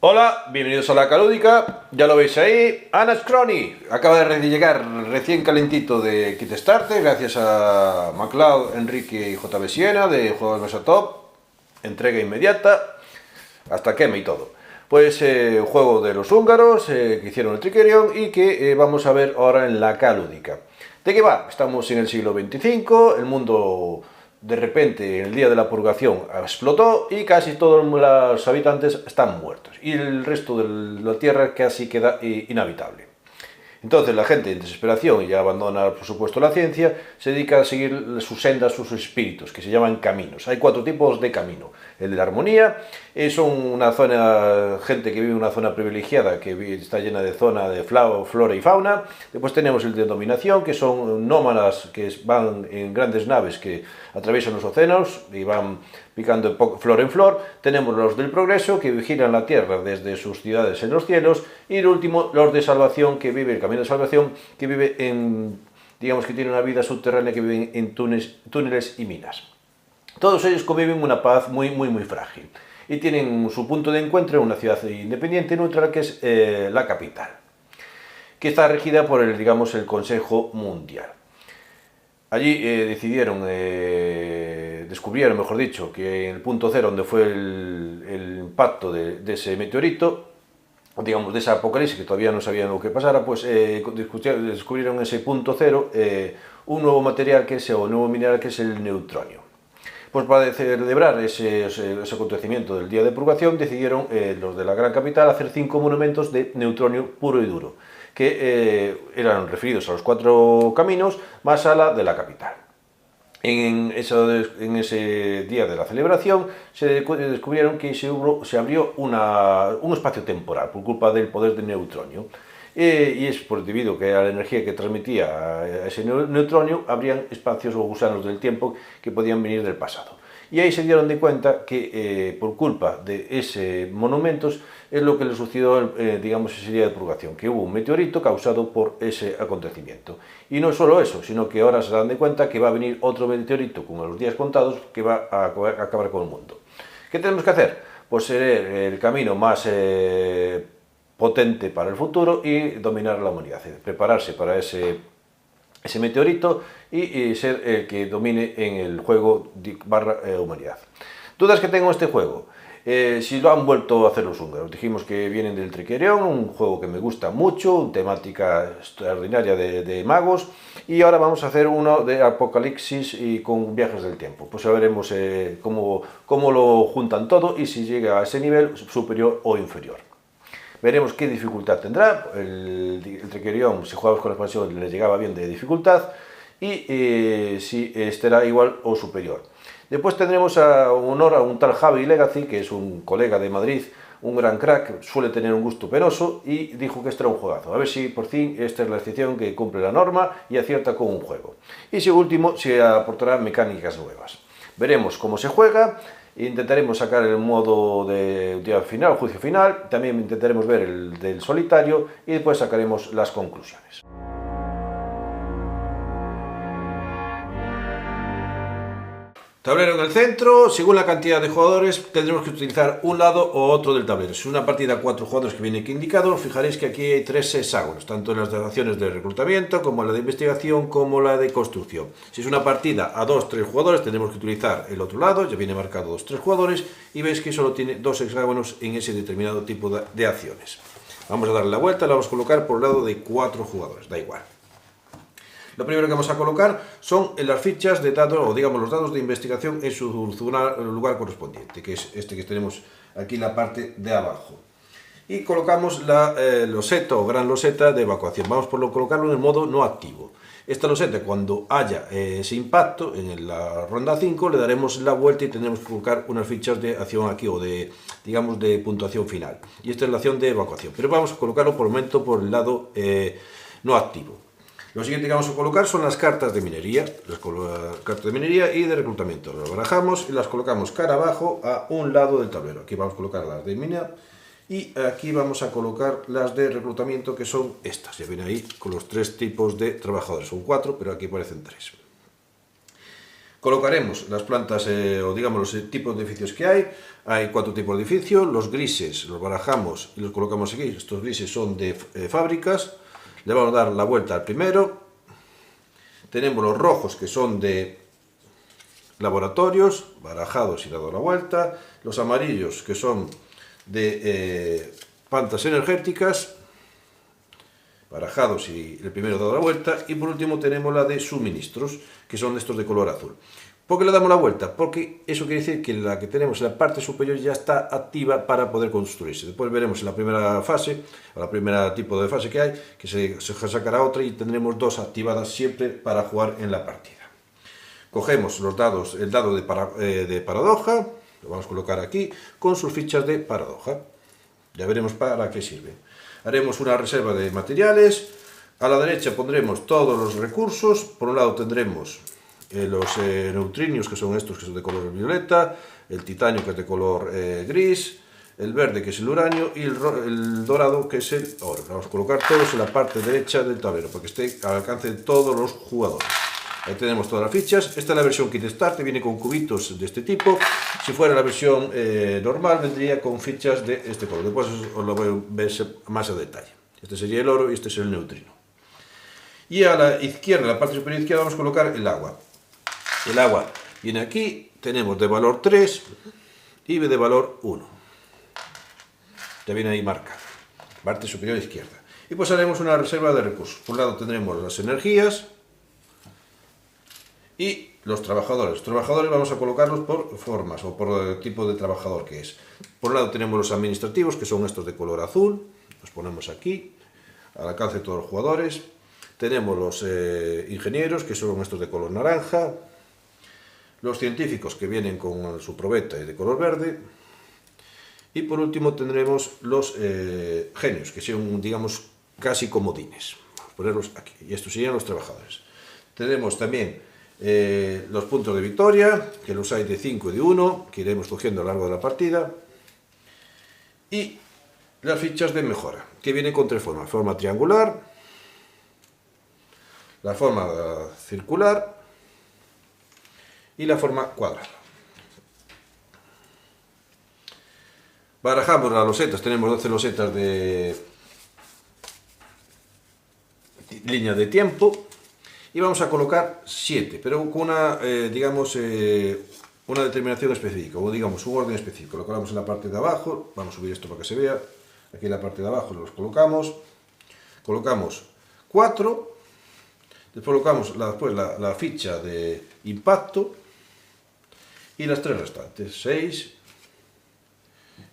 Hola, bienvenidos a la Calúdica, ya lo veis ahí, Anna's Chrony, acaba de llegar recién calentito de Kickstarter, gracias a MacLeod, Enrique y JB Siena de Juegos Mesa Top, entrega inmediata, hasta quema y todo. Pues un juego de los húngaros que hicieron el Trickerion y que vamos a ver ahora en la Calúdica. ¿De qué va? Estamos en el siglo XXV, el mundo de repente, en el día de la purgación, explotó y casi todos los habitantes están muertos. Y el resto de la Tierra casi queda inhabitable. Entonces la gente en desesperación, y ya abandona por supuesto la ciencia, se dedica a seguir sus sendas, sus espíritus, que se llaman caminos. Hay 4 tipos de camino. El de la armonía, son una zona, gente que vive en una zona privilegiada, que está llena de zona de flora y fauna. Después tenemos el de dominación, que son nómadas que van en grandes naves que atraviesan los océanos y van picando flor en flor. Tenemos los del progreso, que vigilan la tierra desde sus ciudades en los cielos. Y el último, los de salvación, que vive el camino de salvación, que vive en, digamos que tiene una vida subterránea, que viven en túneles y minas. Todos ellos conviven una paz muy frágil. Y tienen su punto de encuentro en una ciudad independiente y neutral, que es la capital, que está regida por el, digamos, el Consejo Mundial. Allí descubrieron, mejor dicho, que en el punto cero, donde fue el impacto de ese meteorito, digamos, de esa apocalipsis, que todavía no sabían lo que pasara, pues descubrieron en ese punto cero un nuevo material, o nuevo mineral, que es el neutronio. Pues para celebrar ese acontecimiento del día de purgación, decidieron los de la gran capital hacer 5 monumentos de neutronio puro y duro, que eran referidos a los 4 caminos, más a la de la capital. En ese día de la celebración se descubrieron que se abrió un espacio temporal por culpa del poder del neutronio. Y es debido a que a la energía que transmitía ese neutronio, habrían espacios o gusanos del tiempo que podían venir del pasado. Y ahí se dieron de cuenta que por culpa de ese monumentos es lo que le sucedió, digamos, ese día de purgación, que hubo un meteorito causado por ese acontecimiento. Y no solo eso, sino que ahora se dan de cuenta que va a venir otro meteorito con los días contados, que va a acabar con el mundo. ¿Qué tenemos que hacer? Pues ser el camino más potente para el futuro y dominar la humanidad, prepararse para ese meteorito y ser el que domine en el juego / humanidad. ¿Dudas que tengo en este juego? Si lo han vuelto a hacer los húngaros. Dijimos que vienen del Trickerion, un juego que me gusta mucho, temática extraordinaria de magos, y ahora vamos a hacer uno de apocalipsis y con viajes del tiempo. Pues ya veremos cómo lo juntan todo y si llega a ese nivel superior o inferior. Veremos qué dificultad tendrá. El Trickerion, si jugamos con la expansión, le llegaba bien de dificultad, y si estará igual o superior. Después tendremos honor a un tal Javi Legacy, que es un colega de Madrid, un gran crack, suele tener un gusto penoso, y dijo que este era un juegazo. A ver si por fin esta es la excepción que cumple la norma y acierta con un juego. Y si último, se aportará mecánicas nuevas. Veremos cómo se juega. Intentaremos sacar el modo de día final, juicio final, también intentaremos ver el del solitario y después sacaremos las conclusiones. Tablero en el centro. Según la cantidad de jugadores tendremos que utilizar un lado o otro del tablero. Si es una partida a 4 jugadores que viene aquí indicado, fijaréis que aquí hay 3 hexágonos, tanto en las acciones de reclutamiento como la de investigación como la de construcción. Si es una partida a 2-3 jugadores tendremos que utilizar el otro lado, ya viene marcado 2-3 jugadores, y veis que solo tiene 2 hexágonos en ese determinado tipo de acciones. Vamos a darle la vuelta, la vamos a colocar por el lado de 4 jugadores, da igual. Lo primero que vamos a colocar son las fichas de dados, o digamos los dados de investigación en su lugar correspondiente, que es este que tenemos aquí en la parte de abajo. Y colocamos la loseta o gran loseta de evacuación. Vamos por colocarlo en el modo no activo. Esta loseta, cuando haya ese impacto en la ronda 5, le daremos la vuelta y tendremos que colocar unas fichas de acción aquí, o de, digamos, de puntuación final. Y esta es la acción de evacuación. Pero vamos a colocarlo por el momento por el lado no activo. Lo siguiente que vamos a colocar son las cartas de minería, cartas de minería y de reclutamiento. Las barajamos y las colocamos cara abajo a un lado del tablero. Aquí vamos a colocar las de minería y aquí vamos a colocar las de reclutamiento, que son estas. Ya ven ahí con los 3 tipos de trabajadores. Son 4, pero aquí aparecen 3. Colocaremos las plantas, o digamos los tipos de edificios que hay. Hay 4 tipos de edificios. Los grises los barajamos y los colocamos aquí. Estos grises son de fábricas. Le vamos a dar la vuelta al primero. Tenemos los rojos, que son de laboratorios, barajados y dado la vuelta. Los amarillos, que son de plantas energéticas, barajados y el primero dado la vuelta. Y por último tenemos la de suministros, que son estos de color azul. ¿Por qué le damos la vuelta? Porque eso quiere decir que la que tenemos en la parte superior ya está activa para poder construirse. Después veremos en la primera fase, o la primera tipo de fase que hay, que se sacará otra y tendremos 2 activadas siempre para jugar en la partida. Cogemos los dados, el dado de paradoja, lo vamos a colocar aquí, con sus fichas de paradoja. Ya veremos para qué sirven. Haremos una reserva de materiales. A la derecha pondremos todos los recursos. Por un lado tendremos los neutrinos, que son estos que son de color violeta, el titanio, que es de color gris, el verde, que es el uranio, y el dorado, que es el oro. Vamos a colocar todos en la parte derecha del tablero para que esté al alcance de todos los jugadores. Ahí tenemos todas las fichas. Esta es la versión Kit Start, viene con cubitos de este tipo. Si fuera la versión normal, vendría con fichas de este color. Después os lo voy a ver más a detalle. Este sería el oro y este es el neutrino. Y a la izquierda, en la parte superior izquierda, vamos a colocar el agua. El agua viene aquí, tenemos de valor 3 y de valor 1. Ya viene ahí marcado, parte superior izquierda. Y pues haremos una reserva de recursos. Por un lado tendremos las energías y los trabajadores. Los trabajadores vamos a colocarlos por formas o por el tipo de trabajador que es. Por un lado tenemos los administrativos, que son estos de color azul. Los ponemos aquí, al alcance de todos los jugadores. Tenemos los ingenieros, que son estos de color naranja. Los científicos, que vienen con su probeta y de color verde. Y por último tendremos los genios, que son, digamos, casi comodines. Vamos a ponerlos aquí. Y estos serían los trabajadores. Tenemos también los puntos de victoria, que los hay de 5 y de 1, que iremos cogiendo a lo largo de la partida. Y las fichas de mejora, que vienen con 3 formas. Forma triangular, la forma circular y la forma cuadrada. Barajamos las losetas, tenemos 12 losetas de línea de tiempo y vamos a colocar 7, pero con una, digamos, una determinación específica, o digamos un orden específico. Lo colocamos en la parte de abajo, vamos a subir esto para que se vea, aquí en la parte de abajo los colocamos 4, después colocamos la ficha de impacto y las 3 restantes, 6,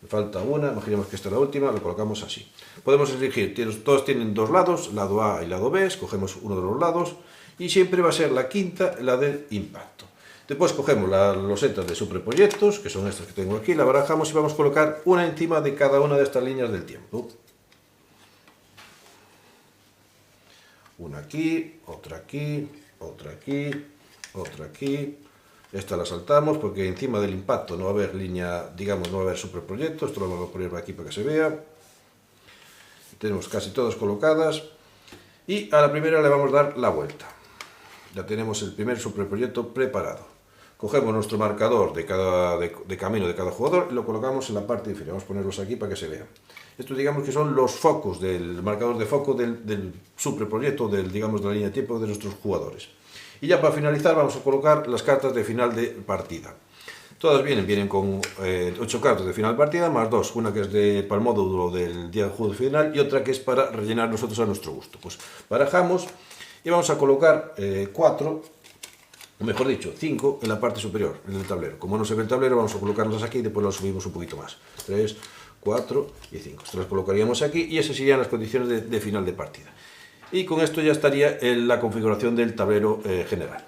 me falta una, imaginemos que esta es la última, lo colocamos así. Podemos elegir, todos tienen 2 lados, lado A y lado B, escogemos uno de los lados y siempre va a ser la quinta la del impacto. Después cogemos las losetas de superproyectos, que son estas que tengo aquí, la barajamos y vamos a colocar una encima de cada una de estas líneas del tiempo. Una aquí, otra aquí, otra aquí, otra aquí. Esta la saltamos porque encima del impacto no va a haber línea, digamos, no va a haber superproyectos. Esto lo vamos a poner aquí para que se vea. Tenemos casi todas colocadas. Y a la primera le vamos a dar la vuelta. Ya tenemos el primer superproyecto preparado. Cogemos nuestro marcador de camino de cada jugador y lo colocamos en la parte inferior. Vamos a ponerlos aquí para que se vean. Estos, digamos, que son los focos del marcador de foco del superproyecto, digamos, de la línea de tiempo de nuestros jugadores. Y ya para finalizar vamos a colocar las cartas de final de partida. Todas vienen con 8 cartas de final de partida, más 2, una que es para el módulo del día de juego final y otra que es para rellenar nosotros a nuestro gusto. Pues barajamos y vamos a colocar 4, o mejor dicho, 5 en la parte superior, en el tablero. Como no se ve el tablero, vamos a colocarlas aquí y después las subimos un poquito más. 3, 4 y 5. Estas las colocaríamos aquí y esas serían las condiciones de final de partida. Y con esto ya estaría en la configuración del tablero general.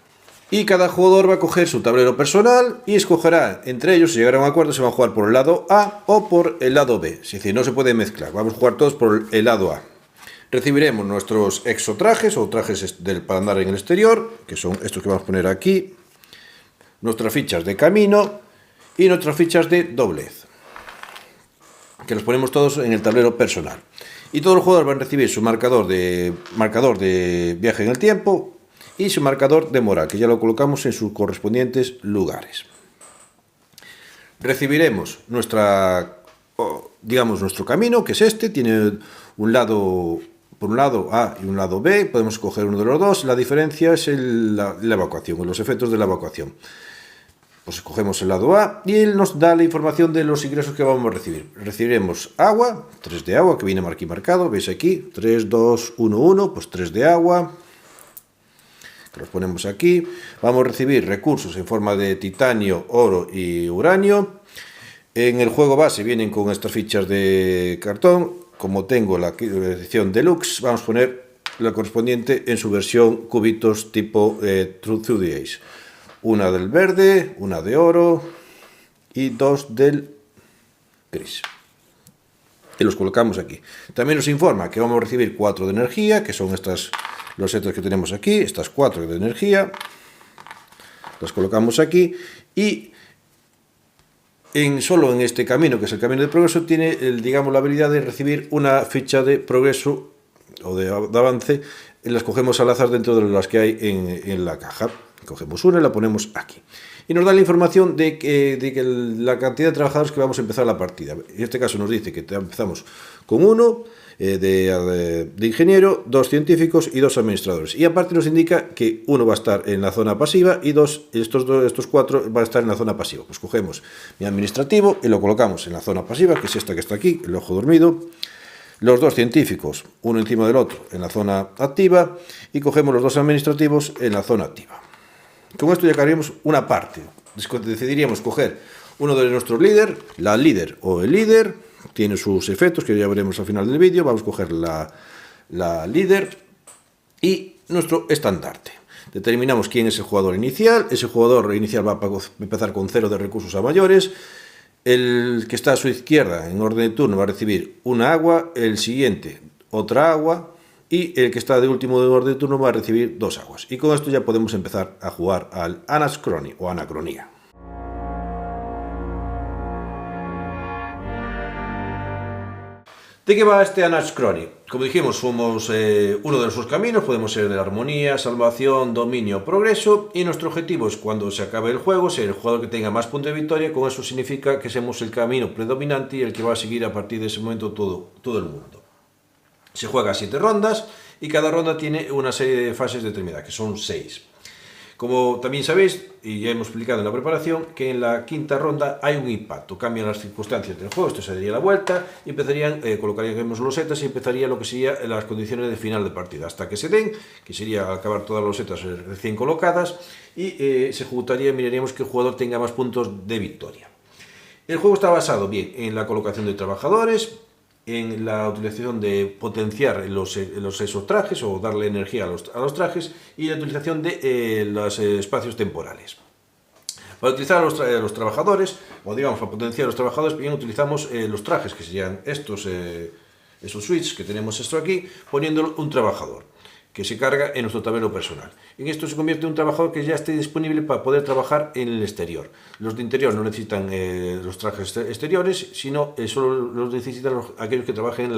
Y cada jugador va a coger su tablero personal y escogerá entre ellos, si llegará a un acuerdo, se van a jugar por el lado A o por el lado B. Es decir, no se puede mezclar, vamos a jugar todos por el lado A. Recibiremos nuestros exotrajes o trajes para andar en el exterior, que son estos que vamos a poner aquí, nuestras fichas de camino y nuestras fichas de doblez, que los ponemos todos en el tablero personal. Y todos los jugadores van a recibir su marcador de viaje en el tiempo y su marcador de moral, que ya lo colocamos en sus correspondientes lugares. Recibiremos nuestro camino, que es este, tiene un lado, por un lado A y un lado B, podemos escoger uno de los dos. La diferencia es la evacuación, los efectos de la evacuación. Pues escogemos el lado A y él nos da la información de los ingresos que vamos a recibir. Recibiremos agua, 3 de agua, que viene aquí marcado, veis aquí, 3, 2, 1, 1, pues 3 de agua, que los ponemos aquí. Vamos a recibir recursos en forma de titanio, oro y uranio. En el juego base vienen con estas fichas de cartón. Como tengo la edición deluxe, vamos a poner la correspondiente en su versión cubitos tipo Through the Ace. Una del verde, una de oro y 2 del gris. Y los colocamos aquí. También nos informa que vamos a recibir 4 de energía, que son estas losetas que tenemos aquí, estas 4 de energía. Las colocamos aquí y solo en este camino, que es el camino de progreso, tiene la habilidad de recibir una ficha de progreso o de avance. Las cogemos al azar dentro de las que hay en la caja. Cogemos una y la ponemos aquí. Y nos da la información de que la cantidad de trabajadores que vamos a empezar la partida. En este caso nos dice que empezamos con 1 de ingeniero, 2 científicos y 2 administradores. Y aparte nos indica que uno va a estar en la zona pasiva y estos 4 van a estar en la zona pasiva. Pues cogemos mi administrativo y lo colocamos en la zona pasiva, que es esta que está aquí, el ojo dormido. Los 2 científicos, uno encima del otro, en la zona activa, y cogemos los 2 administrativos en la zona activa. Con esto ya acabaríamos una parte. Decidiríamos coger uno de nuestros líderes, la líder o el líder, tiene sus efectos que ya veremos al final del vídeo. Vamos a coger la líder y nuestro estandarte. Determinamos quién es el jugador inicial. Ese jugador inicial va a empezar con 0 de recursos a mayores. El que está a su izquierda en orden de turno va a recibir una agua, el siguiente otra agua y el que está de último en orden de turno va a recibir 2 aguas. Y con esto ya podemos empezar a jugar al Anachrony o Anacronía. ¿De qué va este Anachrony? Como dijimos, somos uno de nuestros caminos, podemos ser de la armonía, salvación, dominio, progreso, y nuestro objetivo es, cuando se acabe el juego, ser el jugador que tenga más puntos de victoria. Con eso significa que somos el camino predominante y el que va a seguir a partir de ese momento todo el mundo. Se juega 7 rondas y cada ronda tiene una serie de fases determinadas, que son 6. Como también sabéis, y ya hemos explicado en la preparación, que en la quinta ronda hay un impacto, cambian las circunstancias del juego. Esto se daría la vuelta y colocaríamos losetas y empezaría lo que sería las condiciones de final de partida, hasta que se den, que sería acabar todas las losetas recién colocadas, y se ejecutaría y miraríamos que el jugador tenga más puntos de victoria. El juego está basado bien en la colocación de trabajadores, en la utilización de potenciar esos trajes o darle energía a los trajes, y la utilización de los espacios temporales. Para utilizar a los trabajadores, o digamos para potenciar a los trabajadores, bien utilizamos los trajes, que serían esos switches que tenemos aquí, poniendo un trabajador que se carga en nuestro tablero personal. En esto se convierte en un trabajador que ya esté disponible para poder trabajar en el exterior. Los de interior no necesitan los trajes exteriores, sino solo los necesitan aquellos que trabajen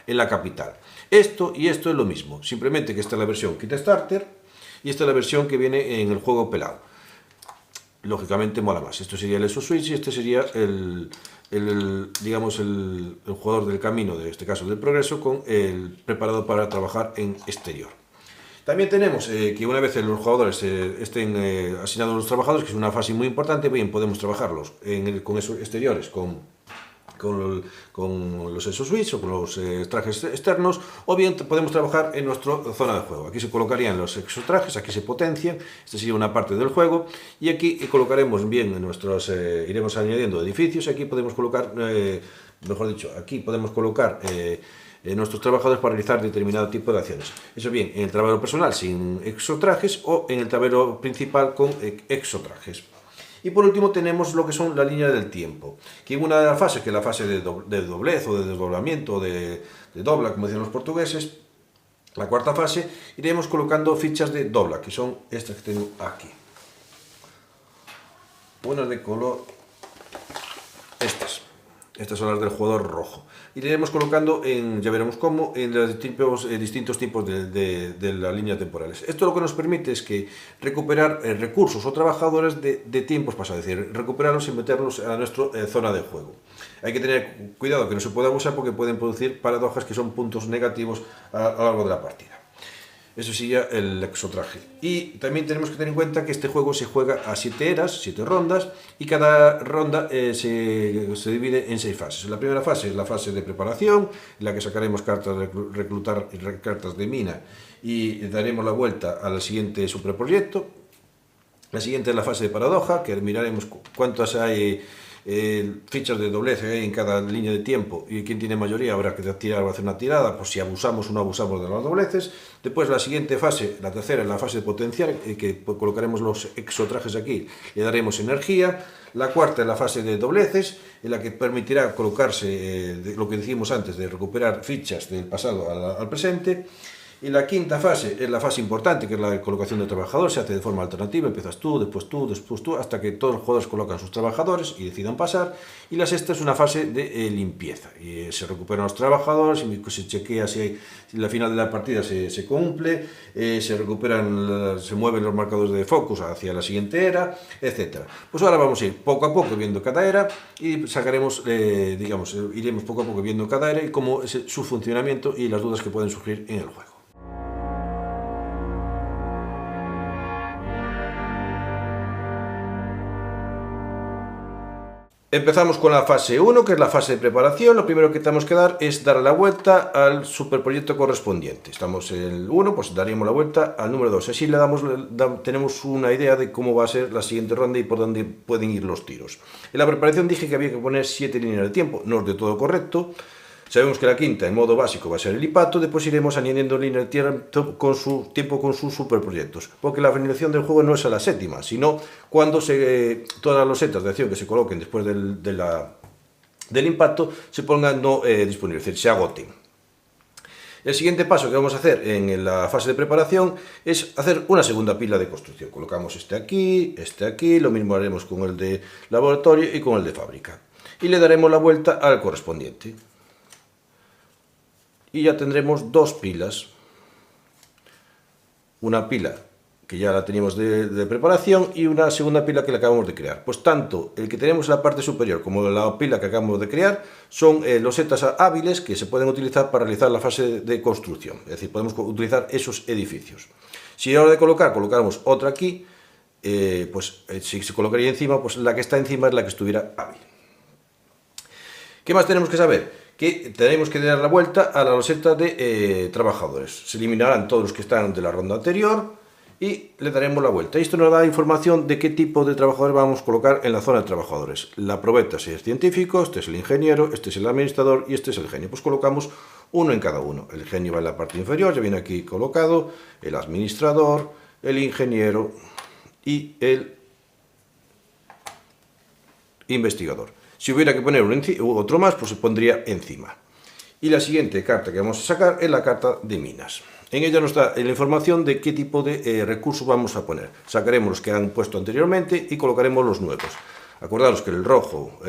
en la capital. Esto es lo mismo, simplemente que esta es la versión Kit Starter y esta es la versión que viene en el juego pelado. Lógicamente mola más. Esto sería el ESO-Switch y este sería el jugador del camino, de este caso del progreso, preparado para trabajar en exterior. También tenemos que una vez los jugadores estén asignados a los trabajadores, que es una fase muy importante, bien podemos trabajarlos con esos exteriores, con los ESO-Switch o con los trajes externos, o bien podemos trabajar en nuestra zona de juego. Aquí se colocarían los exotrajes, aquí se potencian, esta sería una parte del juego, y aquí colocaremos bien iremos añadiendo edificios. Aquí podemos colocar, aquí podemos colocar nuestros trabajadores para realizar determinado tipo de acciones. Eso bien, en el tablero personal sin exotrajes o en el tablero principal con exotrajes. Y por último tenemos lo que son la línea del tiempo, que en una de las fases, que es la fase de doblez o de desdoblamiento, de dobla, como dicen los portugueses, La cuarta fase iremos colocando fichas de dobla, que son estas que tengo aquí. Unas de color, estas son las del jugador rojo. Iremos colocando, ya veremos cómo, en los distintos tipos de las líneas temporales. Esto lo que nos permite es que recuperar recursos o trabajadores de tiempos pasados, es decir, recuperarlos y meterlos a nuestra zona de juego. Hay que tener cuidado que no se pueda abusar porque pueden producir paradojas que son puntos negativos a lo largo de la partida. Eso sería el exotraje. Y también tenemos que tener en cuenta que este juego se juega a 7 eras, 7 rondas, y cada ronda se divide en 6 fases. La primera fase es la fase de preparación, en la que sacaremos cartas de reclutar y cartas de mina y daremos la vuelta al siguiente superproyecto. La siguiente es la fase de paradoja, que miraremos cuántas hay fichas de doblez en cada línea de tiempo y quien tiene mayoría habrá que tirar o hacer una tirada por si abusamos o no abusamos de los dobleces. Después la siguiente fase, la tercera, es la fase de potenciar, que colocaremos los exotrajes aquí, le daremos energía. La cuarta es la fase de dobleces, en la que permitirá colocarse lo que decimos antes, de recuperar fichas del pasado al presente. Y la quinta fase es la fase importante, que es la de colocación de trabajadores. Se hace de forma alternativa, empiezas tú, después tú, hasta que todos los jugadores colocan sus trabajadores y decidan pasar. Y la sexta es una fase de limpieza. Y se recuperan los trabajadores, se chequea si la final de la partida se cumple, se recuperan, se mueven los marcadores de focus hacia la siguiente era, etc. Pues ahora vamos a ir poco a poco viendo cada era y sacaremos, iremos poco a poco viendo cada era y cómo es su funcionamiento y las dudas que pueden surgir en el juego. Empezamos con la fase 1, que es la fase de preparación. Lo primero que tenemos que dar es dar la vuelta al superproyecto correspondiente. Estamos en el 1, pues daríamos la vuelta al número 2. Así tenemos una idea de cómo va a ser la siguiente ronda y por dónde pueden ir los tiros. En la preparación dije que había que poner 7 líneas de tiempo. No es de todo correcto. Sabemos que la quinta, en modo básico, va a ser el impacto. Después iremos añadiendo líneas de tiempo con sus superproyectos. Porque la finalización del juego no es a la séptima, sino cuando todas las losetas de acción que se coloquen después del impacto se pongan no disponibles, es decir, se agoten. El siguiente paso que vamos a hacer en la fase de preparación es hacer una segunda pila de construcción. Colocamos este aquí, lo mismo haremos con el de laboratorio y con el de fábrica. Y le daremos la vuelta al correspondiente. Y ya tendremos dos pilas. Una pila que ya la teníamos de preparación y una segunda pila que la acabamos de crear. Pues tanto el que tenemos en la parte superior como la pila que acabamos de crear son losetas hábiles que se pueden utilizar para realizar la fase de construcción. Es decir, podemos utilizar esos edificios. Si a la hora de colocáramos otra aquí, si se colocaría encima, pues la que está encima es la que estuviera hábil. ¿Qué más tenemos que saber? Que tenemos que dar la vuelta a la loseta de trabajadores. Se eliminarán todos los que están de la ronda anterior y le daremos la vuelta. Esto nos da información de qué tipo de trabajadores vamos a colocar en la zona de trabajadores. La probeta es el científico, este es el ingeniero, este es el administrador y este es el genio. Pues colocamos uno en cada uno. El genio va en la parte inferior, ya viene aquí colocado, el administrador, el ingeniero y el investigador. Si hubiera que poner otro más, pues se pondría encima. Y la siguiente carta que vamos a sacar es la carta de minas. En ella nos da la información de qué tipo de recursos vamos a poner. Sacaremos los que han puesto anteriormente y colocaremos los nuevos. Acordaros que el rojo,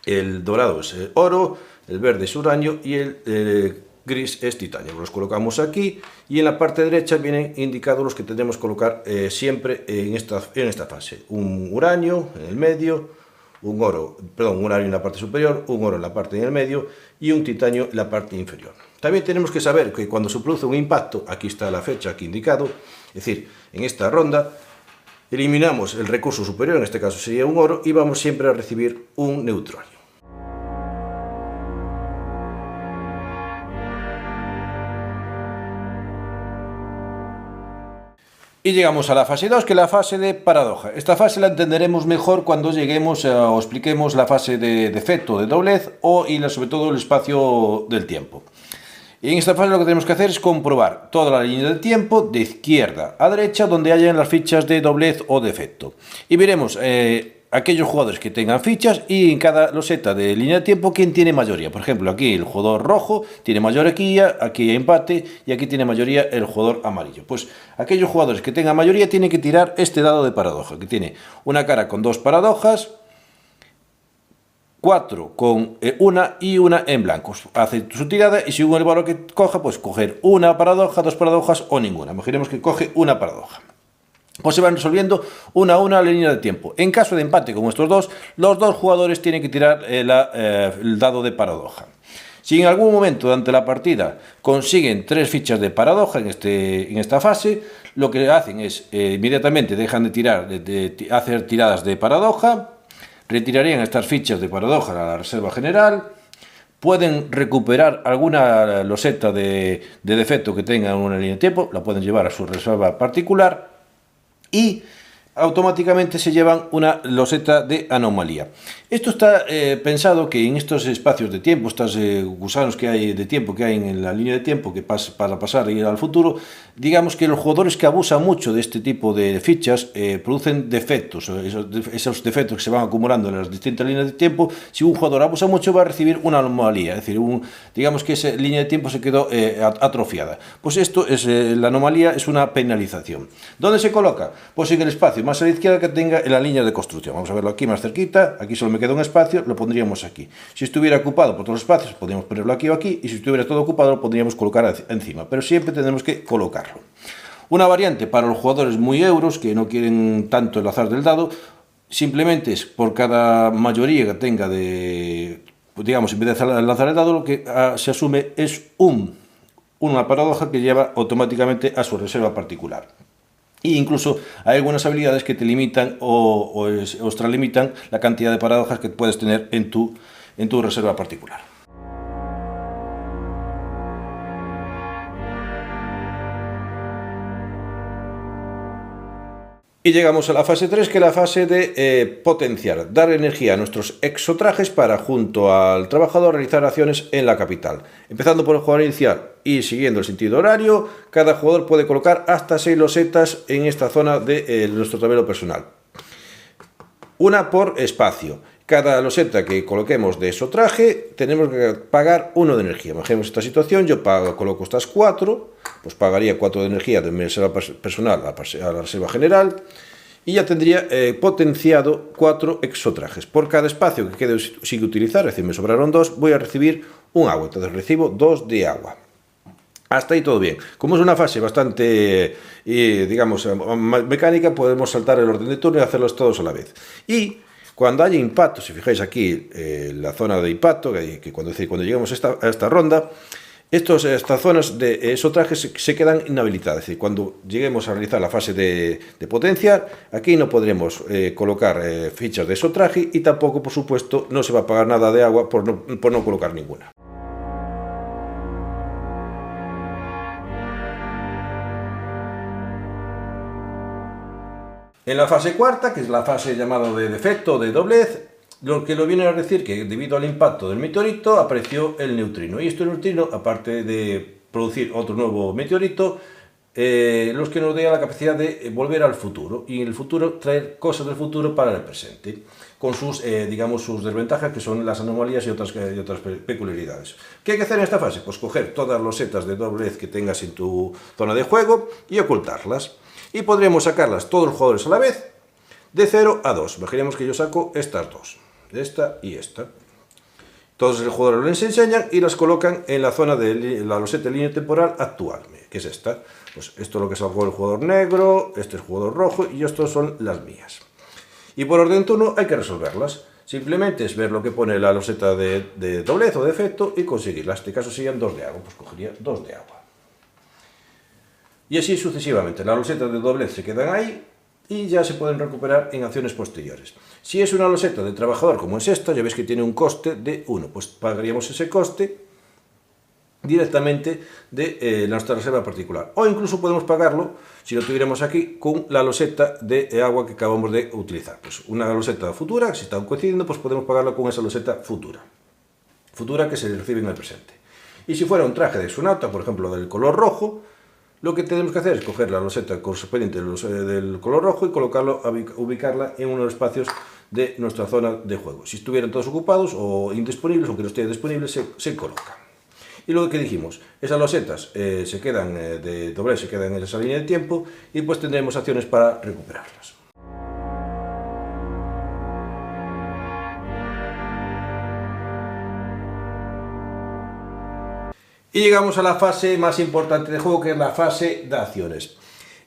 el dorado es oro, el verde es uranio y el gris es titanio. Los colocamos aquí y en la parte derecha vienen indicados los que tendremos que colocar siempre en esta fase. Un uranio en el medio, un uranio en la parte superior, un oro en la parte en el medio y un titanio en la parte inferior. También tenemos que saber que cuando se produce un impacto, aquí está la fecha aquí indicado, es decir, en esta ronda eliminamos el recurso superior, en este caso sería un oro, y vamos siempre a recibir un neutronio. Y llegamos a la fase 2, que es la fase de paradoja. Esta fase la entenderemos mejor cuando lleguemos o expliquemos la fase de defecto, de doblez y sobre todo el espacio del tiempo. Y en esta fase lo que tenemos que hacer es comprobar toda la línea del tiempo de izquierda a derecha donde hayan las fichas de doblez o defecto. Y veremos aquellos jugadores que tengan fichas y en cada loseta de línea de tiempo quién tiene mayoría. Por ejemplo, aquí el jugador rojo tiene mayoría, aquí hay empate y aquí tiene mayoría el jugador amarillo. Pues aquellos jugadores que tengan mayoría tienen que tirar este dado de paradoja, que tiene una cara con 2 paradojas, 4 con una y una en blanco. Hace su tirada y según el valor que coja, pues coger una paradoja, 2 paradojas o ninguna. Imaginemos que coge una paradoja. Pues se van resolviendo una a una la línea de tiempo. En caso de empate con estos dos, los dos jugadores tienen que tirar el dado de paradoja. Si en algún momento durante la partida consiguen 3 fichas de paradoja en esta fase, lo que hacen es inmediatamente dejan de tirar, de hacer tiradas de paradoja, retirarían estas fichas de paradoja a la reserva general, pueden recuperar alguna loseta de defecto que tengan en una línea de tiempo, la pueden llevar a su reserva particular y automáticamente se llevan una loseta de anomalía. Esto está pensado que en estos espacios de tiempo, estos gusanos que hay de tiempo que hay en la línea de tiempo que para pasar y ir al futuro, digamos que los jugadores que abusan mucho de este tipo de fichas producen defectos, esos defectos que se van acumulando en las distintas líneas de tiempo. Si un jugador abusa mucho va a recibir una anomalía, es decir, digamos que esa línea de tiempo se quedó atrofiada. Pues esto es la anomalía, es una penalización. ¿Dónde se coloca? Pues en el espacio más a la izquierda que tenga en la línea de construcción. Vamos a verlo aquí más cerquita, aquí solo me queda un espacio, lo pondríamos aquí. Si estuviera ocupado por todos los espacios, podríamos ponerlo aquí o aquí, y si estuviera todo ocupado, lo podríamos colocar encima, pero siempre tendremos que colocarlo. Una variante para los jugadores muy euros, que no quieren tanto el azar del dado, simplemente es por cada mayoría que tenga digamos, en vez de lanzar el dado, lo que se asume es una paradoja que lleva automáticamente a su reserva particular. E incluso hay algunas habilidades que te limitan o extralimitan la cantidad de paradojas que puedes tener en tu reserva particular. Y llegamos a la fase 3, que es la fase de potenciar, dar energía a nuestros exotrajes para, junto al trabajador, realizar acciones en la capital. Empezando por el jugador inicial y siguiendo el sentido horario, cada jugador puede colocar hasta 6 losetas en esta zona de nuestro tablero personal. Una por espacio. Cada loseta que coloquemos de exotraje tenemos que pagar 1 de energía. Imaginemos esta situación, yo coloco estas 4, pues pagaría 4 de energía de mi reserva personal a la reserva general y ya tendría potenciado 4 exotrajes. Por cada espacio que quede sin utilizar, es decir, me sobraron 2, voy a recibir un agua, entonces recibo 2 de agua. Hasta ahí todo bien. Como es una fase bastante, digamos, mecánica, podemos saltar el orden de turno y hacerlos todos a la vez. Y cuando haya impacto, si fijáis aquí la zona de impacto, que cuando lleguemos a esta ronda, estas zonas de exotrajes se quedan inhabilitadas. Es decir, cuando lleguemos a realizar la fase de potenciar, aquí no podremos colocar fichas de exotraje y tampoco, por supuesto, no se va a pagar nada de agua por no colocar ninguna. En la fase cuarta, que es la fase llamada de defecto o de doblez, lo que viene a decir que debido al impacto del meteorito apareció el neutrino. Y este neutrino, aparte de producir otro nuevo meteorito, los que nos da la capacidad de volver al futuro y en el futuro traer cosas del futuro para el presente, con sus, digamos, sus desventajas, que son las anomalías y otras peculiaridades. ¿Qué hay que hacer en esta fase? Pues coger todas las losetas de doblez que tengas en tu zona de juego y ocultarlas. Y podremos sacarlas todos los jugadores a la vez, de 0 a 2. Imaginemos que yo saco estas dos, esta y esta. Todos los jugadores les enseñan y las colocan en la zona de la loseta de línea temporal actual, que es esta. Pues esto es lo que sacó el jugador negro, este es el jugador rojo y estos son las mías. Y por orden de turno hay que resolverlas. Simplemente es ver lo que pone la loseta de doblez o de efecto y conseguirla. En este caso serían 2 de agua, pues cogería 2 de agua. Y así sucesivamente, las losetas de doblez se quedan ahí y ya se pueden recuperar en acciones posteriores. Si es una loseta de trabajador como es esta, ya veis que tiene un coste de 1, pues pagaríamos ese coste directamente de nuestra reserva particular. O incluso podemos pagarlo, si lo tuviéramos aquí, con la loseta de agua que acabamos de utilizar. Pues una loseta futura, si están coincidiendo, pues podemos pagarlo con esa loseta futura que se recibe en el presente. Y si fuera un traje de astronauta, por ejemplo, del color rojo, lo que tenemos que hacer es coger la loseta correspondiente del color rojo y ubicarla en uno de los espacios de nuestra zona de juego. Si estuvieran todos ocupados o indisponibles, o que no esté disponible, se coloca. Y lo que dijimos, esas losetas se quedan de doble, se quedan en esa línea de tiempo y pues tendremos acciones para recuperarlas. Y llegamos a la fase más importante del juego, que es la fase de acciones.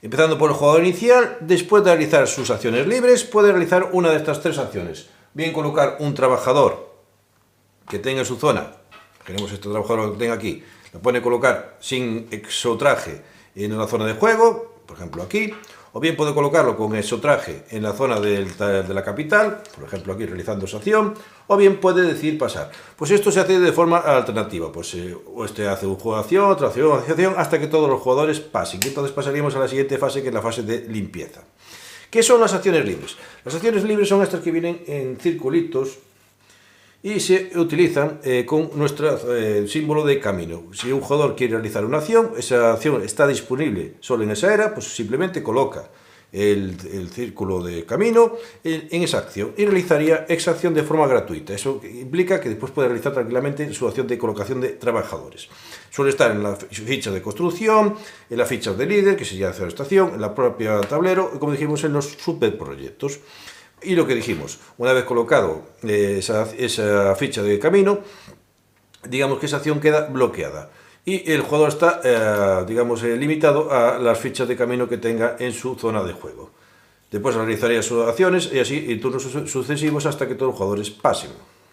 Empezando por el jugador inicial, después de realizar sus acciones libres, puede realizar una de estas tres acciones. Bien colocar un trabajador que tenga en su zona, queremos este trabajador que tenga aquí, lo puede colocar sin exotraje en una zona de juego, por ejemplo aquí, o bien puede colocarlo con exotraje en la zona de la capital, por ejemplo aquí realizando esa acción, o bien puede decidir pasar. Pues esto se hace de forma alternativa, pues este hace un juego de acción, otra acción, hasta que todos los jugadores pasen. Y entonces pasaríamos a la siguiente fase, que es la fase de limpieza. ¿Qué son las acciones libres? Las acciones libres son estas que vienen en circulitos y se utilizan con nuestro símbolo de camino. Si un jugador quiere realizar una acción, esa acción está disponible solo en esa era, pues simplemente coloca el círculo de camino en esa acción y realizaría esa acción de forma gratuita. Eso implica que después puede realizar tranquilamente su acción de colocación de trabajadores. Suele estar en la ficha de construcción, en la ficha de líder, que sería hacer estación, en la propia tablero y, como dijimos, en los superproyectos. Y lo que dijimos, una vez colocado esa ficha de camino, digamos que esa acción queda bloqueada. Y el jugador está, limitado a las fichas de camino que tenga en su zona de juego. Después realizaría sus acciones y así en turnos sucesivos hasta que todos los jugadores pasen.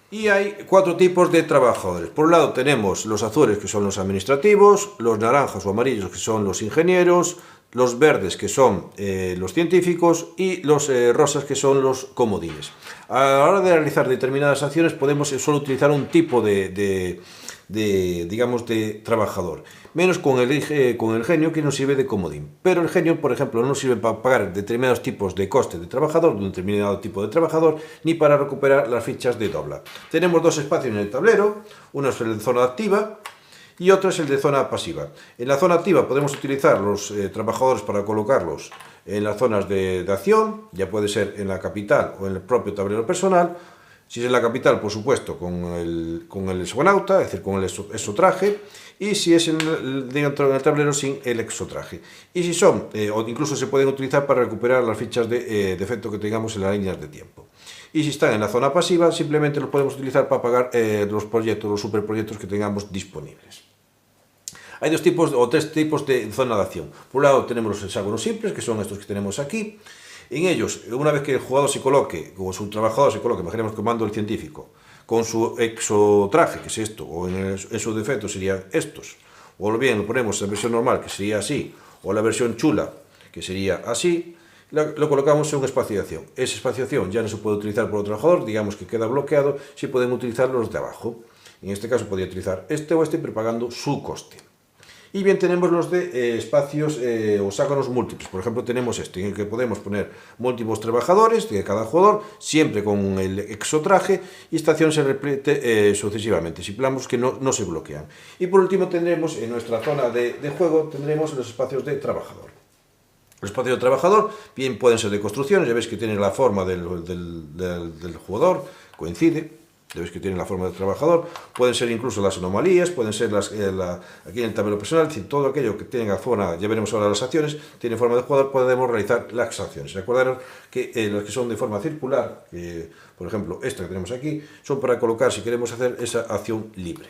Y hay cuatro tipos de trabajadores. Por un lado tenemos los azules, que son los administrativos, los naranjas o amarillos, que son los ingenieros, los verdes, que son los científicos, y los rosas, que son los comodines. A la hora de realizar determinadas acciones podemos solo utilizar un tipo de trabajador, menos con el genio, que nos sirve de comodín. Pero el genio, por ejemplo, no nos sirve para pagar determinados tipos de coste de trabajador, de un determinado tipo de trabajador, ni para recuperar las fichas de dobla. Tenemos dos espacios en el tablero, uno es el de zona activa y otro es el de zona pasiva. En la zona activa podemos utilizar los trabajadores para colocarlos en las zonas de acción, ya puede ser en la capital o en el propio tablero personal. Si es en la capital, por supuesto, con el exonauta, es decir, con el exotraje, y si es dentro del tablero, sin el exotraje. Y si son, o incluso se pueden utilizar para recuperar las fichas de defecto que tengamos en las líneas de tiempo. Y si están en la zona pasiva, simplemente los podemos utilizar para pagar los proyectos, los superproyectos que tengamos disponibles. Hay dos tipos o tres tipos de zona de acción. Por un lado tenemos los hexágonos simples, que son estos que tenemos aquí. En ellos, una vez que el jugador se coloque, o su trabajador se coloque, imaginemos que mando el científico, con su exotraje, que es esto, o en su defecto serían estos, o bien lo ponemos en la versión normal, que sería así, o la versión chula, que sería así, lo colocamos en un espacio de acción. Ese espacio de acción ya no se puede utilizar por otro trabajador, digamos que queda bloqueado, si pueden utilizar los de abajo. En este caso podría utilizar este o este, pero pagando su coste. Y bien, tenemos los de espacios o hexágonos múltiples. Por ejemplo, tenemos este, en el que podemos poner múltiples trabajadores de cada jugador, siempre con el exotraje, y esta acción se repite sucesivamente. Simplamos que no se bloquean. Y por último tendremos en nuestra zona de juego, tendremos los espacios de trabajador. Los espacios de trabajador bien pueden ser de construcciones, ya veis que tienen la forma del jugador, coincide. Ya veis que tienen la forma del trabajador, pueden ser incluso las anomalías, pueden ser aquí en el tablero personal, es decir, todo aquello que tenga forma, ya veremos ahora las acciones, tiene forma de jugador, podemos realizar las acciones. Recordaros que los que son de forma circular, por ejemplo, esta que tenemos aquí, son para colocar si queremos hacer esa acción libre.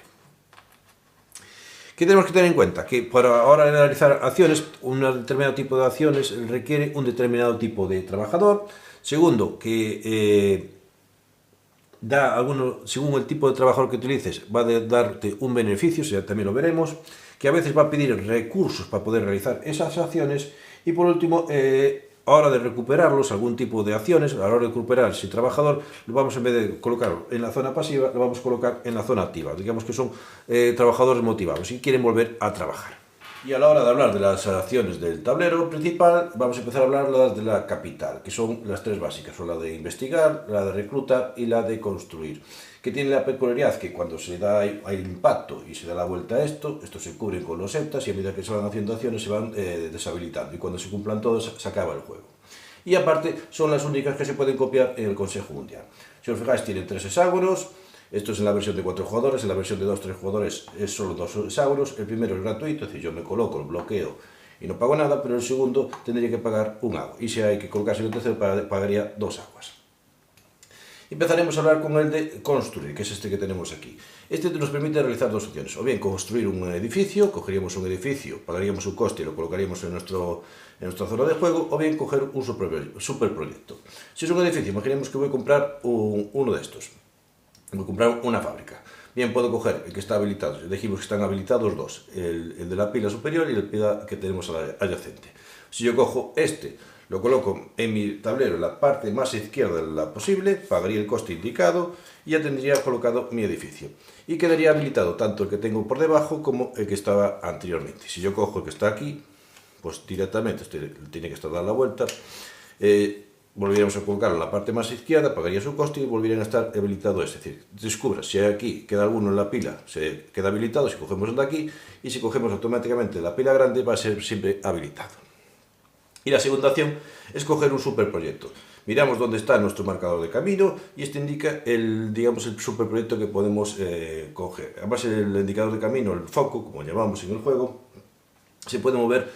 ¿Qué tenemos que tener en cuenta? Que para ahora realizar acciones, un determinado tipo de acciones requiere un determinado tipo de trabajador. Segundo, que según el tipo de trabajador que utilices, va a darte un beneficio, ya también lo veremos, que a veces va a pedir recursos para poder realizar esas acciones. Y por último, a la hora de recuperarlos, algún tipo de acciones, a la hora de recuperar ese trabajador, lo vamos, en vez de colocarlo en la zona pasiva, lo vamos a colocar en la zona activa. Digamos que son trabajadores motivados y quieren volver a trabajar. Y a la hora de hablar de las acciones del tablero principal, vamos a empezar a hablar de la capital, que son las tres básicas, son la de investigar, la de reclutar y la de construir, que tiene la peculiaridad que cuando se da el impacto y se da la vuelta a esto se cubre con losetas y a medida que se van haciendo acciones se van deshabilitando, y cuando se cumplan todos se acaba el juego. Y aparte son las únicas que se pueden copiar en el Consejo Mundial. Si os fijáis, tienen 3 hexágonos. Esto es en la versión de 4 jugadores, en la versión de 2-3 jugadores es solo 2 hexágonos. El primero es gratuito, es decir, yo me coloco, el bloqueo y no pago nada, pero el segundo tendría que pagar un agua. Y si hay que colocarse el tercero, pagaría 2 aguas. Empezaremos a hablar con el de construir, que es este que tenemos aquí. Este nos permite realizar dos opciones, o bien construir un edificio, cogeríamos un edificio, pagaríamos un coste y lo colocaríamos en nuestra zona de juego, o bien coger un superproyecto. Si es un edificio, imaginemos que voy a comprar uno de estos, voy a comprar una fábrica. Bien, puedo coger el que está habilitado, dijimos que están habilitados dos, el de la pila superior y el pila que tenemos adyacente. Si yo cojo este, lo coloco en mi tablero en la parte más izquierda de la posible, pagaría el coste indicado y ya tendría colocado mi edificio. Y quedaría habilitado tanto el que tengo por debajo como el que estaba anteriormente. Si yo cojo el que está aquí, pues directamente tiene que estar dando la vuelta. Volveríamos a colocarlo en la parte más izquierda, pagaría su coste y volverían a estar habilitado. Es decir, descubra si aquí queda alguno en la pila, se queda habilitado si cogemos el de aquí, y si cogemos automáticamente la pila grande va a ser siempre habilitado. Y la segunda opción es coger un superproyecto. Miramos dónde está nuestro marcador de camino y este indica el superproyecto que podemos coger. Además, el indicador de camino, el foco, como llamamos en el juego, se puede mover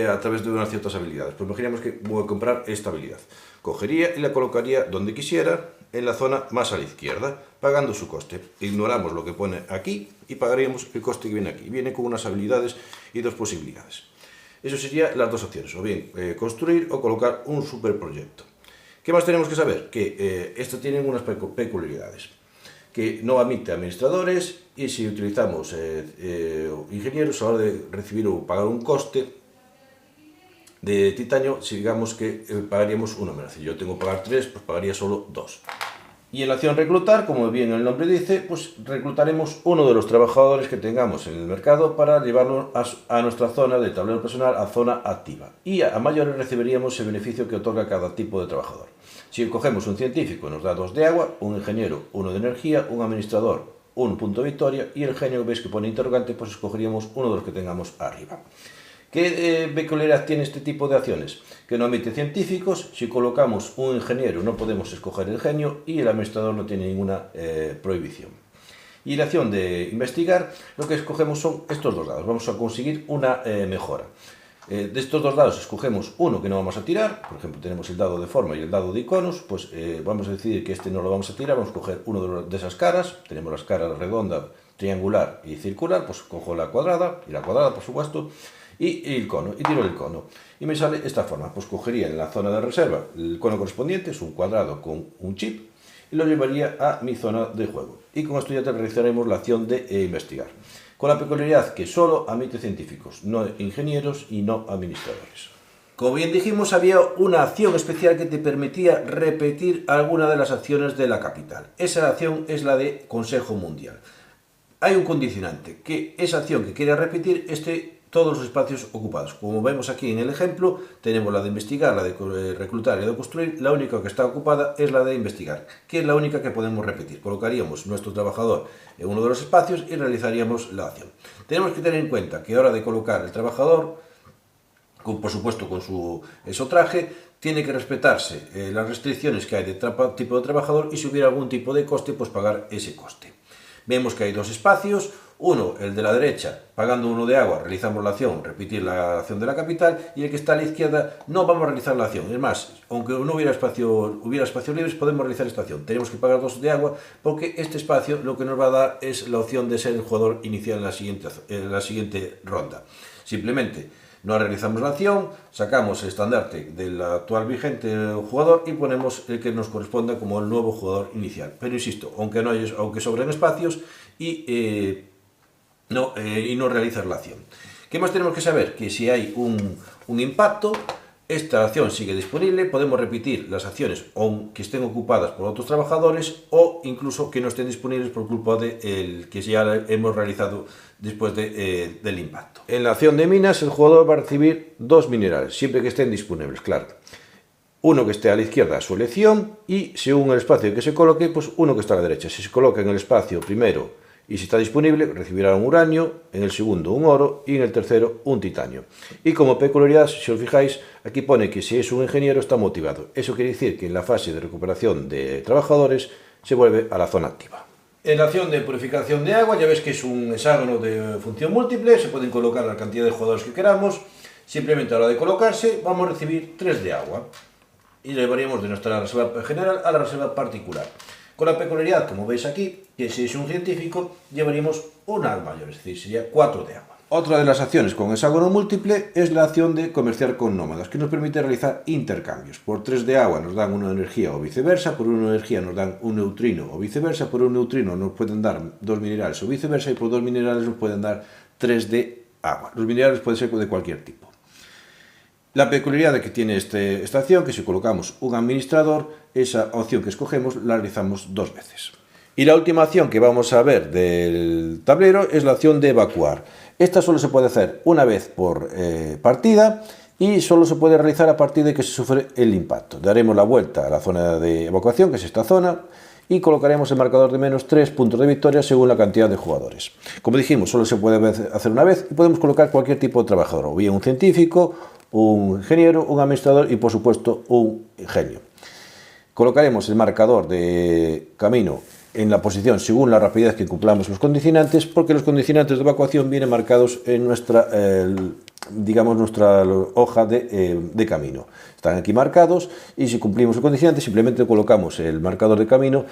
a través de unas ciertas habilidades. Pues imaginemos que voy a comprar esta habilidad. Cogería y la colocaría donde quisiera, en la zona más a la izquierda, pagando su coste. Ignoramos lo que pone aquí y pagaríamos el coste que viene aquí. Viene con unas habilidades y dos posibilidades. Eso serían las dos opciones, o bien construir o colocar un superproyecto. ¿Qué más tenemos que saber? Que esto tiene unas peculiaridades. Que no admite administradores y si utilizamos ingenieros a la hora de recibir o pagar un coste de titanio, si digamos que pagaríamos uno menos. Si yo tengo que pagar 3, pues pagaría solo 2. Y en la acción reclutar, como bien el nombre dice, pues reclutaremos uno de los trabajadores que tengamos en el mercado para llevarlo a nuestra zona de tablero personal, a zona activa. Y a mayores recibiríamos el beneficio que otorga cada tipo de trabajador. Si cogemos un científico, nos da 2 de agua, un ingeniero, 1 de energía, un administrador, 1 punto de victoria, y el genio, veis que pone interrogante, pues escogeríamos uno de los que tengamos arriba. ¿Qué peculiaridad tiene este tipo de acciones? Que no admite científicos, si colocamos un ingeniero no podemos escoger el genio y el administrador no tiene ninguna prohibición. Y la acción de investigar, lo que escogemos son estos dos dados, vamos a conseguir una mejora. De estos dos dados escogemos uno que no vamos a tirar, por ejemplo tenemos el dado de forma y el dado de iconos, pues vamos a decidir que este no lo vamos a tirar, vamos a coger uno de esas caras, tenemos las caras redonda, triangular y circular, pues cojo la cuadrada, y la cuadrada por supuesto, y el cono, y tiro el cono. Y me sale esta forma, pues cogería en la zona de reserva el cono correspondiente, es un cuadrado con un chip, y lo llevaría a mi zona de juego. Y con esto ya realizaremos la acción de investigar. Con la peculiaridad que solo admite científicos, no ingenieros y no administradores. Como bien dijimos, había una acción especial que te permitía repetir alguna de las acciones de la capital. Esa acción es la de Consejo Mundial. Hay un condicionante, que esa acción que quiera repetir esté todos los espacios ocupados. Como vemos aquí en el ejemplo, tenemos la de investigar, la de reclutar y la de construir. La única que está ocupada es la de investigar, que es la única que podemos repetir. Colocaríamos nuestro trabajador en uno de los espacios y realizaríamos la acción. Tenemos que tener en cuenta que a la hora de colocar el trabajador, por supuesto con su traje, tiene que respetarse las restricciones que hay de tipo de trabajador y si hubiera algún tipo de coste, pues pagar ese coste. Vemos que hay dos espacios, uno, el de la derecha, pagando 1 de agua, realizamos la acción, repetir la acción de la capital, y el que está a la izquierda no vamos a realizar la acción. Es más, aunque no hubiera espacios libres, podemos realizar esta acción. Tenemos que pagar 2 de agua porque este espacio lo que nos va a dar es la opción de ser el jugador inicial en la siguiente ronda. Simplemente no realizamos la acción, sacamos el estandarte del actual vigente jugador y ponemos el que nos corresponda como el nuevo jugador inicial. Pero insisto, aunque sobren espacios y no realizar la acción. ¿Qué más tenemos que saber? Que si hay un impacto, esta acción sigue disponible, podemos repetir las acciones que estén ocupadas por otros trabajadores o incluso que no estén disponibles por culpa de que ya hemos realizado después del impacto. En la acción de minas el jugador va a recibir 2 minerales, siempre que estén disponibles, claro. Uno que esté a la izquierda a su elección y según el espacio que se coloque, pues uno que está a la derecha. Si se coloca en el espacio primero y si está disponible, recibirá un uranio, en el segundo un oro y en el tercero un titanio. Y como peculiaridad, si os fijáis, Aquí pone que si es un ingeniero está motivado. Eso quiere decir que en la fase de recuperación de trabajadores se vuelve a la zona activa. En la acción de purificación de agua, ya ves que es un hexágono de función múltiple, se pueden colocar la cantidad de jugadores que queramos. Simplemente a la hora de colocarse vamos a recibir 3 de agua y llevaríamos de nuestra reserva general a la reserva particular. Con la peculiaridad, como veis aquí, que si es un científico llevaríamos una mayor, es decir, sería 4 de agua. Otra de las acciones con hexágono múltiple es la acción de comerciar con nómadas, que nos permite realizar intercambios. Por 3 de agua nos dan una energía o viceversa, por una energía nos dan un neutrino o viceversa, por un neutrino nos pueden dar 2 minerales o viceversa, y por 2 minerales nos pueden dar 3 de agua. Los minerales pueden ser de cualquier tipo. La peculiaridad que tiene esta acción, que si colocamos un administrador, esa opción que escogemos la realizamos 2 veces. Y la última acción que vamos a ver del tablero es la acción de evacuar. Esta solo se puede hacer una vez por partida y solo se puede realizar a partir de que se sufre el impacto. Daremos la vuelta a la zona de evacuación, que es esta zona, y colocaremos el marcador de menos 3 puntos de victoria según la cantidad de jugadores. Como dijimos, solo se puede hacer una vez y podemos colocar cualquier tipo de trabajador, o bien un científico, un ingeniero, un administrador y por supuesto un genio. Colocaremos el marcador de camino en la posición según la rapidez que cumplamos los condicionantes, porque los condicionantes de evacuación vienen marcados en nuestra hoja de camino. Están aquí marcados y si cumplimos el condicionante simplemente colocamos el marcador de camino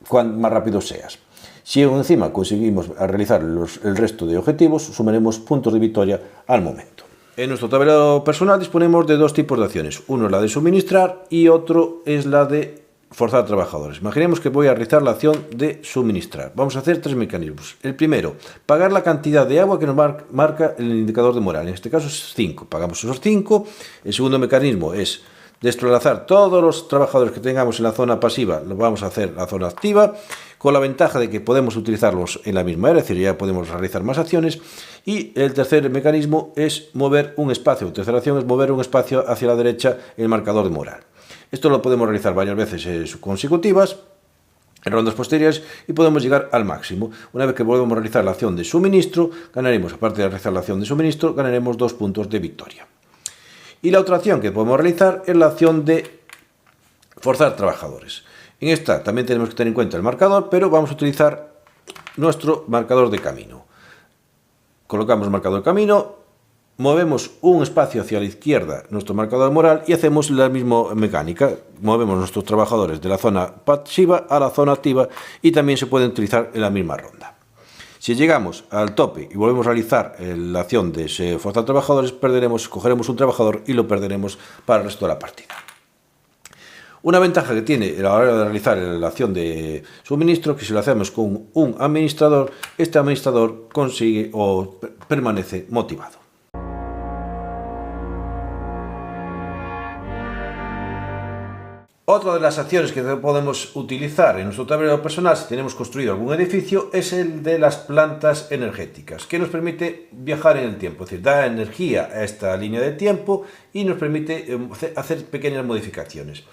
cuanto más rápido seas. Si encima conseguimos realizar el resto de objetivos, sumaremos puntos de victoria al momento. En nuestro tablero personal disponemos de 2 tipos de acciones. Uno es la de suministrar y otro es la de forzar trabajadores. Imaginemos que voy a realizar la acción de suministrar. Vamos a hacer 3 mecanismos. El primero, pagar la cantidad de agua que nos marca el indicador de moral. En este caso es 5. Pagamos esos 5. El segundo mecanismo es desplazar todos los trabajadores que tengamos en la zona pasiva, los vamos a hacer en la zona activa, con la ventaja de que podemos utilizarlos en la misma era, es decir, ya podemos realizar más acciones. Y el tercer mecanismo es mover un espacio. La tercera acción es mover un espacio hacia la derecha en el marcador de moral. Esto lo podemos realizar varias veces consecutivas, en rondas posteriores, y podemos llegar al máximo. Una vez que volvemos a realizar la acción de suministro, ganaremos, aparte de realizar la acción de suministro, ganaremos 2 puntos de victoria. Y la otra acción que podemos realizar es la acción de forzar trabajadores. En esta también tenemos que tener en cuenta el marcador, pero vamos a utilizar nuestro marcador de camino. Colocamos el marcador de camino, movemos un espacio hacia la izquierda, nuestro marcador moral, y hacemos la misma mecánica. Movemos nuestros trabajadores de la zona pasiva a la zona activa y también se pueden utilizar en la misma ronda. Si llegamos al tope y volvemos a realizar la acción de forzar trabajadores, cogeremos un trabajador y lo perderemos para el resto de la partida. Una ventaja que tiene a la hora de realizar la acción de suministro, que si lo hacemos con un administrador, este administrador consigue o permanece motivado. Otra de las acciones que podemos utilizar en nuestro tablero personal si tenemos construido algún edificio es el de las plantas energéticas, que nos permite viajar en el tiempo, es decir, da energía a esta línea de tiempo y nos permite hacer pequeñas modificaciones.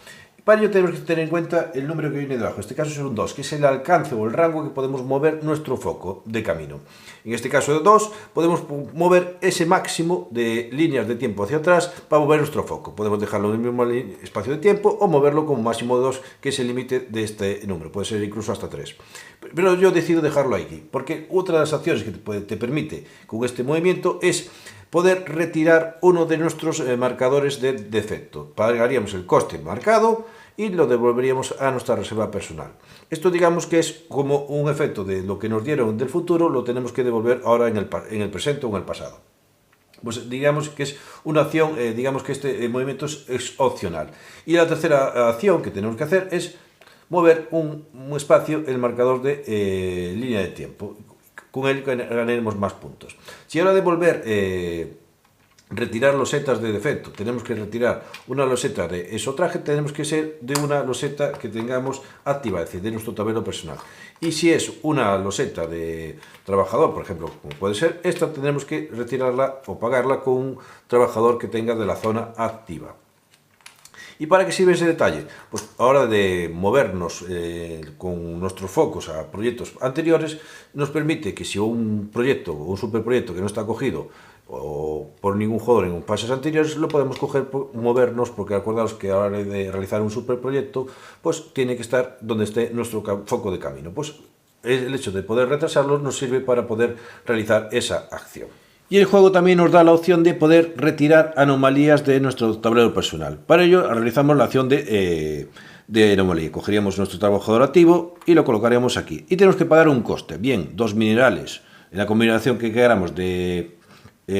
Para ello tenemos que tener en cuenta el número que viene debajo. En este caso es un 2, que es el alcance o el rango que podemos mover nuestro foco de camino. En este caso de 2 podemos mover ese máximo de líneas de tiempo hacia atrás para mover nuestro foco. Podemos dejarlo en el mismo espacio de tiempo o moverlo con un máximo de 2, que es el límite de este número. Puede ser incluso hasta 3. Pero yo decido dejarlo aquí, porque otra de las acciones que te permite con este movimiento es poder retirar uno de nuestros marcadores de defecto. Pagaríamos el coste marcado y lo devolveríamos a nuestra reserva personal. Esto digamos que es como un efecto de lo que nos dieron del futuro, lo tenemos que devolver ahora en el presente o en el pasado. Pues digamos que es una acción, digamos que este movimiento es opcional. Y la tercera acción que tenemos que hacer es mover un espacio, el marcador de línea de tiempo. Con él ganaremos más puntos. Si ahora de retirar losetas de defecto, tenemos que retirar una loseta de exotraje, tenemos que ser de una loseta que tengamos activa, es decir, de nuestro tablero personal. Y si es una loseta de trabajador, por ejemplo, como puede ser esta, tendremos que retirarla o pagarla con un trabajador que tenga de la zona activa. ¿Y para qué sirve ese detalle? Pues a la hora de movernos con nuestros focos a proyectos anteriores, nos permite que si un proyecto o un superproyecto que no está acogido o por ningún jugador en pases anteriores, lo podemos coger, movernos, porque acordaos que a la hora de realizar un superproyecto, pues tiene que estar donde esté nuestro foco de camino. Pues el hecho de poder retrasarlo nos sirve para poder realizar esa acción. Y el juego también nos da la opción de poder retirar anomalías de nuestro tablero personal. Para ello realizamos la acción de anomalía. Cogeríamos nuestro trabajador activo y lo colocaríamos aquí. Y tenemos que pagar un coste. Bien, 2 minerales en la combinación que queramos de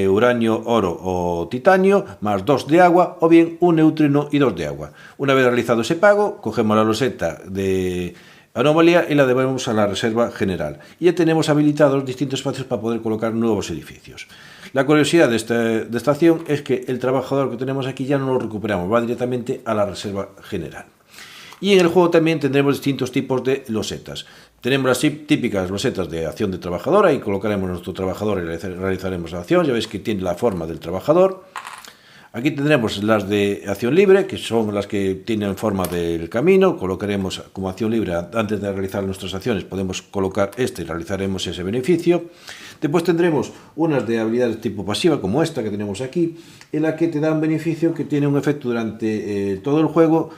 uranio, oro o titanio, más 2 de agua, o bien un neutrino y 2 de agua. Una vez realizado ese pago, cogemos la loseta de anomalía y la devolvemos a la reserva general. Y ya tenemos habilitados distintos espacios para poder colocar nuevos edificios. La curiosidad de esta acción es que el trabajador que tenemos aquí ya no lo recuperamos, va directamente a la reserva general. Y en el juego también tendremos distintos tipos de losetas. Tenemos las típicas losetas de acción de trabajador, ahí colocaremos nuestro trabajador y realizaremos la acción. Ya veis que tiene la forma del trabajador. Aquí tendremos las de acción libre, que son las que tienen forma del camino. Colocaremos como acción libre, antes de realizar nuestras acciones, podemos colocar y realizaremos ese beneficio. Después tendremos unas de habilidades tipo pasiva, como esta que tenemos aquí, en la que te da un beneficio que tiene un efecto durante todo el juego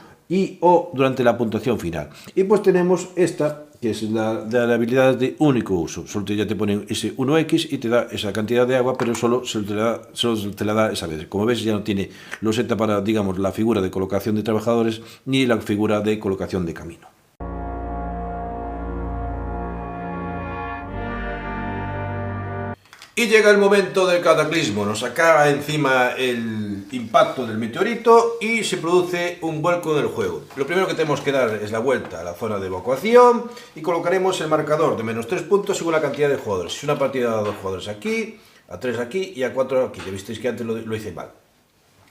o durante la puntuación final. Y pues tenemos esta, que es la de habilidades de único uso. Solo ya te ponen ese 1X y te da esa cantidad de agua, pero solo te la da esa vez. Como ves, ya no tiene loseta para, digamos, la figura de colocación de trabajadores ni la figura de colocación de camino. Y llega el momento del cataclismo, nos acaba encima el impacto del meteorito y se produce un vuelco en el juego. Lo primero que tenemos que dar es la vuelta a la zona de evacuación y colocaremos el marcador de -3 puntos según la cantidad de jugadores. Si es una partida a 2 jugadores aquí, a 3 aquí y a 4 aquí, ya visteis que antes lo hice mal.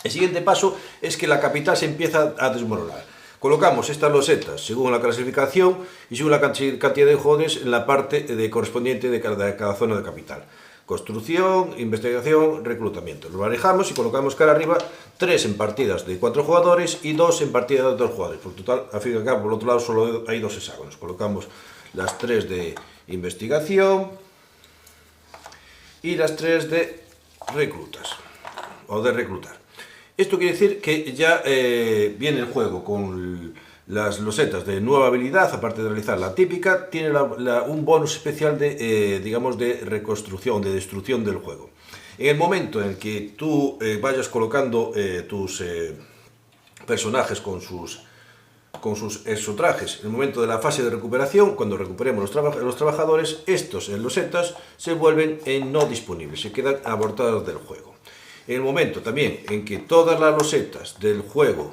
El siguiente paso es que la capital se empieza a desmoronar. Colocamos estas losetas según la clasificación y según la cantidad de jugadores en la parte correspondiente de cada zona de capital. Construcción, investigación, reclutamiento. Lo manejamos y colocamos cara arriba 3 en partidas de 4 jugadores y 2 en partidas de 2 jugadores. Por total, al fin y al cabo, por el otro lado solo hay 2 hexágonos. Colocamos las 3 de investigación y las 3 de reclutas o de reclutar. Esto quiere decir que ya viene el juego con las losetas de nueva habilidad, aparte de realizar la típica, tiene un bonus especial de, digamos, de reconstrucción, de destrucción del juego. En el momento en que tú vayas colocando tus personajes con sus exotrajes, en el momento de la fase de recuperación, cuando recuperemos los trabajadores, estos losetas se vuelven no disponibles, se quedan abortados del juego. En el momento también en que todas las losetas del juego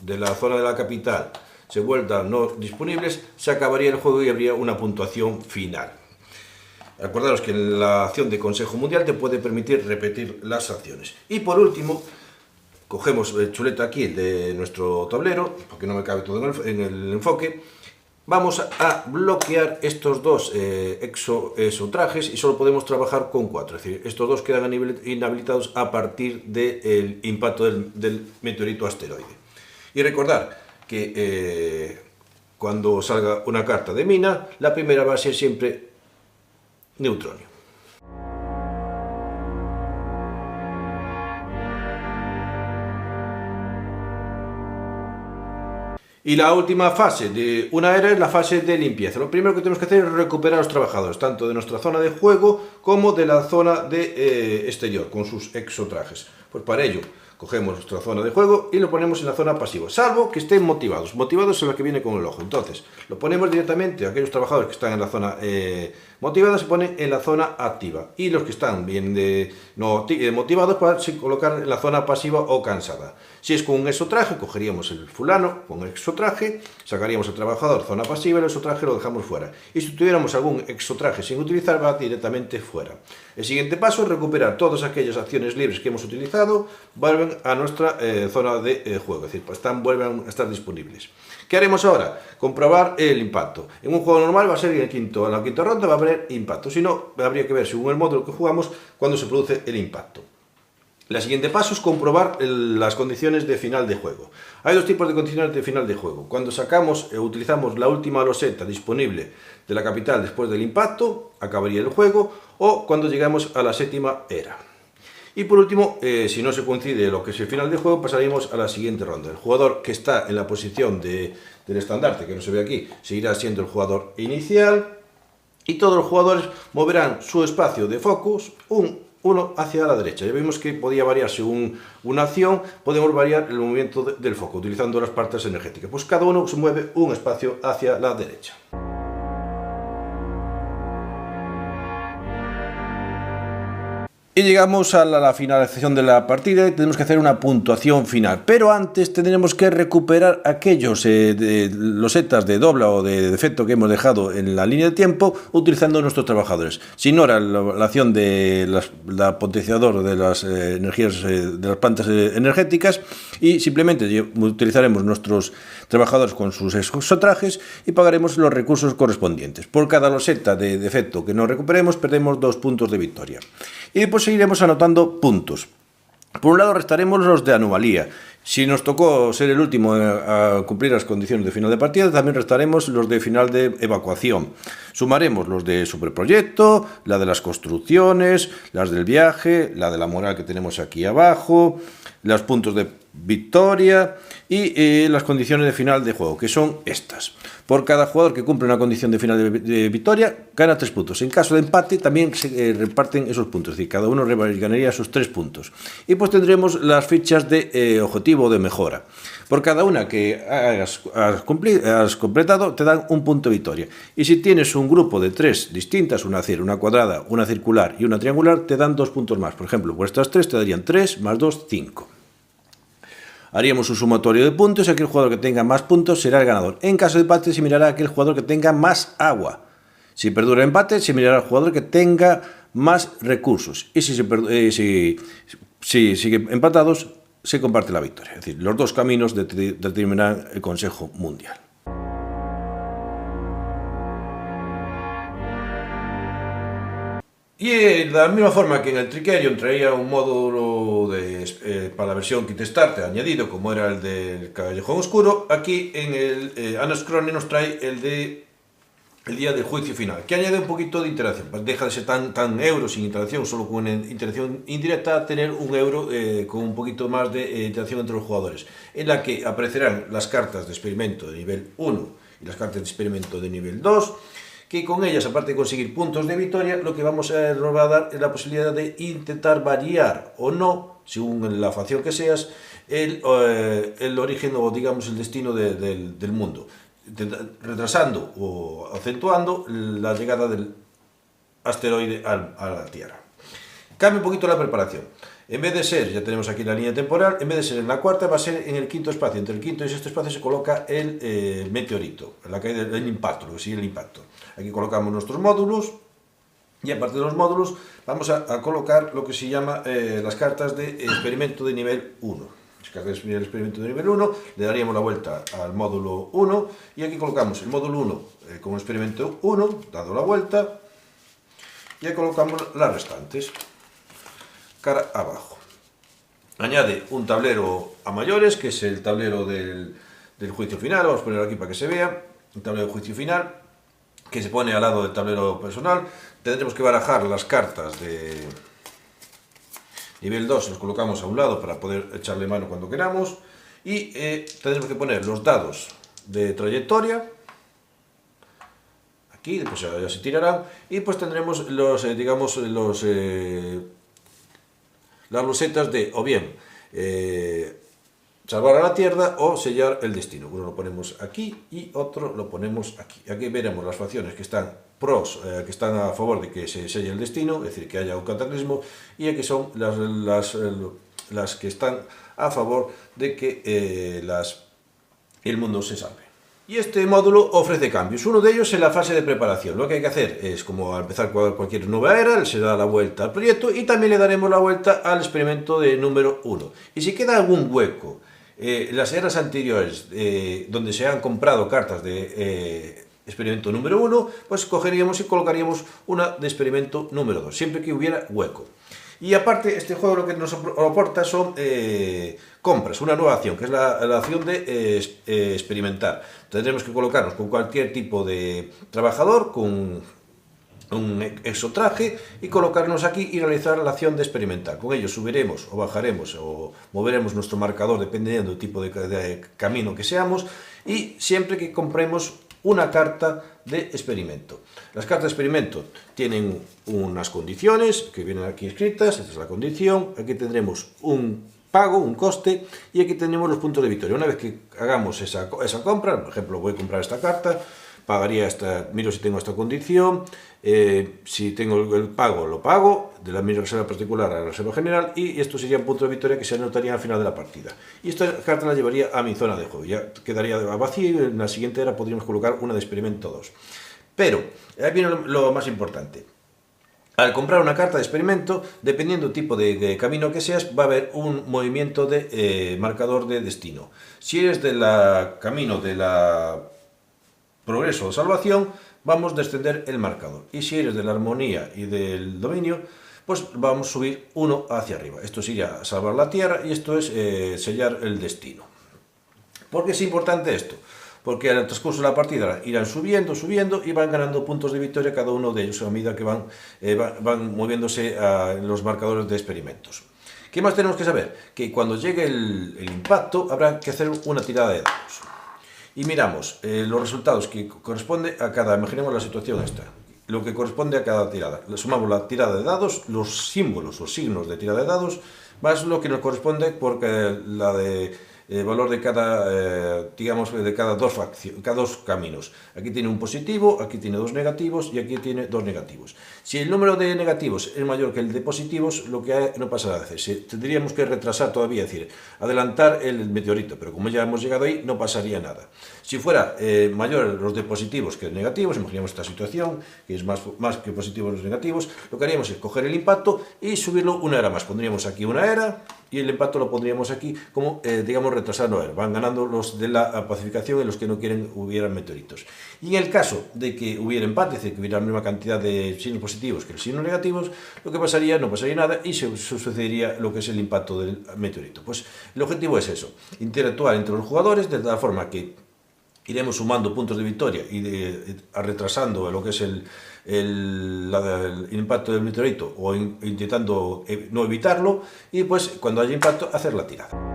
de la zona de la capital se vuelvan no disponibles, se acabaría el juego y habría una puntuación final. Acordaros que la acción de Consejo Mundial te puede permitir repetir las acciones. Y por último, cogemos el chuleta aquí de nuestro tablero, porque no me cabe todo en el enfoque. Vamos a bloquear estos dos exotrajes y solo podemos trabajar con 4. Es decir, estos dos quedan inhabilitados a partir del impacto del meteorito asteroide. Y recordar que cuando salga una carta de mina, la primera va a ser siempre neutronio. Y la última fase de una era es la fase de limpieza. Lo primero que tenemos que hacer es recuperar a los trabajadores, tanto de nuestra zona de juego como de la zona de exterior, con sus exotrajes. Pues para ello, cogemos nuestra zona de juego y lo ponemos en la zona pasiva, salvo que estén motivados. Motivados es la que viene con el ojo. Entonces, lo ponemos directamente, aquellos trabajadores que están en la zona motivada se ponen en la zona activa. Y los que están bien motivados para colocar en la zona pasiva o cansada. Si es con un exotraje, cogeríamos el fulano con el exotraje, sacaríamos el trabajador zona pasiva y el exotraje lo dejamos fuera. Y si tuviéramos algún exotraje sin utilizar, va directamente fuera. El siguiente paso es recuperar todas aquellas acciones libres que hemos utilizado, vuelven a nuestra zona de juego, es decir, vuelven a estar disponibles. ¿Qué haremos ahora? Comprobar el impacto. En un juego normal va a ser en la quinta ronda va a haber impacto, si no, habría que ver según el módulo que jugamos cuando se produce el impacto. El siguiente paso es comprobar las condiciones de final de juego. Hay dos tipos de condiciones de final de juego. Cuando utilizamos la última loseta disponible de la capital después del impacto, acabaría el juego, o cuando llegamos a la séptima era. Y por último, si no se coincide lo que es el final del juego, pasaremos a la siguiente ronda. El jugador que está en la posición del estandarte, que no se ve aquí, seguirá siendo el jugador inicial, y todos los jugadores moverán su espacio de focus uno hacia la derecha. Ya vimos que podía variar según una acción, podemos variar el movimiento del foco utilizando las partes energéticas. Pues cada uno se mueve un espacio hacia la derecha. Y llegamos a la finalización de la partida y tenemos que hacer una puntuación final. Pero antes tendremos que recuperar aquellos losetas de dobla o de defecto que hemos dejado en la línea de tiempo utilizando nuestros trabajadores. Se ignora la acción de la potenciador de las energías de las plantas energéticas y simplemente utilizaremos nuestros trabajadores con sus exotrajes y pagaremos los recursos correspondientes. Por cada loseta de defecto que no recuperemos, perdemos 2 puntos de victoria. Y después seguiremos anotando puntos. Por un lado restaremos los de anomalía. Si nos tocó ser el último a cumplir las condiciones de final de partida, también restaremos los de final de evacuación. Sumaremos los de superproyecto, la de las construcciones, las del viaje, la de la moral que tenemos aquí abajo, los puntos de victoria y las condiciones de final de juego, que son estas. Por cada jugador que cumple una condición de final de victoria, gana 3 puntos. En caso de empate, también se reparten esos puntos, es decir, cada uno ganaría esos 3 puntos. Y pues tendremos las fichas de objetivo de mejora. Por cada una que has completado, te dan un punto de victoria. Y si tienes un grupo de 3 distintas, una cuadrada, una circular y una triangular, te dan 2 puntos más. Por ejemplo, por estas 3 te darían 3 más 2, 5. Haríamos un sumatorio de puntos y aquel jugador que tenga más puntos será el ganador. En caso de empate se mirará a aquel jugador que tenga más agua. Si perdura el empate, se mirará al jugador que tenga más recursos. Y si siguen empatados, se comparte la victoria. Es decir, los dos caminos determinarán el Consejo Mundial. Y de la misma forma que en el Trickerion traía un módulo para la versión Kit Starter añadido, como era el del Callejón Oscuro, aquí en el Annus Chrony nos trae el día del juicio final, que añade un poquito de interacción. Pues deja de ser tan euro sin interacción, solo con una interacción indirecta, a tener un euro con un poquito más de interacción entre los jugadores, en la que aparecerán las cartas de experimento de nivel 1 y las cartas de experimento de nivel 2, que con ellas, aparte de conseguir puntos de victoria, lo que nos va a dar es la posibilidad de intentar variar o no, según la facción que seas, el origen o, digamos, el destino del mundo, retrasando o acentuando la llegada del asteroide a la Tierra. Cambia un poquito la preparación. En vez de ser, ya tenemos aquí la línea temporal, en vez de ser en la cuarta, va a ser en el quinto espacio. Entre el quinto y sexto espacio se coloca el meteorito, la caída del impacto, lo que sigue el impacto. Aquí colocamos nuestros módulos y aparte de los módulos vamos a colocar lo que se llama las cartas de experimento de nivel 1. Las cartas de experimento de nivel 1, le daríamos la vuelta al módulo 1 y aquí colocamos el módulo 1 con experimento 1, dado la vuelta, y aquí colocamos las restantes, cara abajo. Añade un tablero a mayores, que es el tablero del juicio final. Vamos a ponerlo aquí para que se vea, un tablero de juicio final, que se pone al lado del tablero personal. Tendremos que barajar las cartas de nivel 2, los colocamos a un lado para poder echarle mano cuando queramos, y tendremos que poner los dados de trayectoria, aquí, después ya se tirarán, y pues tendremos las losetas de, o bien, salvar a la Tierra o sellar el destino. Uno lo ponemos aquí y otro lo ponemos aquí. Aquí veremos las facciones que están que están a favor de que se selle el destino, es decir, que haya un cataclismo, y aquí son las que están a favor de que el mundo se salve. Y este módulo ofrece cambios. Uno de ellos es la fase de preparación. Lo que hay que hacer es, como al empezar cualquier nueva era, se da la vuelta al proyecto y también le daremos la vuelta al experimento de número 1. Y si queda algún hueco, las eras anteriores donde se han comprado cartas de experimento número 1, pues cogeríamos y colocaríamos una de experimento número 2, siempre que hubiera hueco. Y aparte, este juego lo que nos aporta son compras, una nueva acción, que es la acción de experimentar. Tendremos que colocarnos con cualquier tipo de trabajador, con un exotraje y colocarnos aquí y realizar la acción de experimentar. Con ello subiremos o bajaremos o moveremos nuestro marcador dependiendo del tipo de camino que seamos, y siempre que compremos una carta de experimento. Las cartas de experimento tienen unas condiciones que vienen aquí escritas. Esta es la condición, aquí tendremos un pago, un coste, y aquí tenemos los puntos de victoria. Una vez que hagamos esa compra, por ejemplo, voy a comprar esta carta, pagaría miro si tengo esta condición, si tengo el pago, lo pago, de la misma reserva particular a la reserva general, y esto sería un punto de victoria que se anotaría al final de la partida. Y esta carta la llevaría a mi zona de juego, ya quedaría vacío, y en la siguiente era podríamos colocar una de experimento 2. Pero, ahí viene lo más importante. Al comprar una carta de experimento, dependiendo del tipo de camino que seas, va a haber un movimiento de marcador de destino. Si eres del camino de la progreso o salvación, vamos a descender el marcador. Y si eres de la armonía y del dominio, pues vamos a subir uno hacia arriba. Esto sería salvar la tierra, y esto es sellar el destino. ¿Por qué es importante esto? Porque al transcurso de la partida irán subiendo y van ganando puntos de victoria cada uno de ellos a medida que van moviéndose en los marcadores de experimentos. ¿Qué más tenemos que saber? Que cuando llegue el impacto habrá que hacer una tirada de dados. Y miramos los resultados que corresponde a cada, imaginemos la situación esta, lo que corresponde a cada tirada. Le sumamos la tirada de dados, los símbolos o signos de tirada de dados, más lo que nos corresponde porque la de valor de cada, digamos, de cada dos caminos. Aquí tiene un positivo, aquí tiene dos negativos y aquí tiene dos negativos. Si el número de negativos es mayor que el de positivos, lo que no pasará a hacer. Tendríamos que retrasar todavía, es decir, adelantar el meteorito, pero como ya hemos llegado ahí, no pasaría nada. Si fuera mayor los de positivos que de negativos, imaginemos esta situación, que es más que positivos los negativos, lo que haríamos es coger el impacto y subirlo una era más. Pondríamos aquí una era, y el impacto lo pondríamos aquí como, digamos, retrasando era. Van ganando los de la pacificación y los que no quieren hubieran meteoritos. Y en el caso de que hubiera empate, es decir, que hubiera la misma cantidad de signos positivos que los signos negativos, lo que pasaría, no pasaría nada y se sucedería lo que es el impacto del meteorito. Pues el objetivo es eso, interactuar entre los jugadores de tal forma que iremos sumando puntos de victoria y retrasando lo que es el impacto del meteorito o intentando no evitarlo, y pues cuando haya impacto hacer la tirada.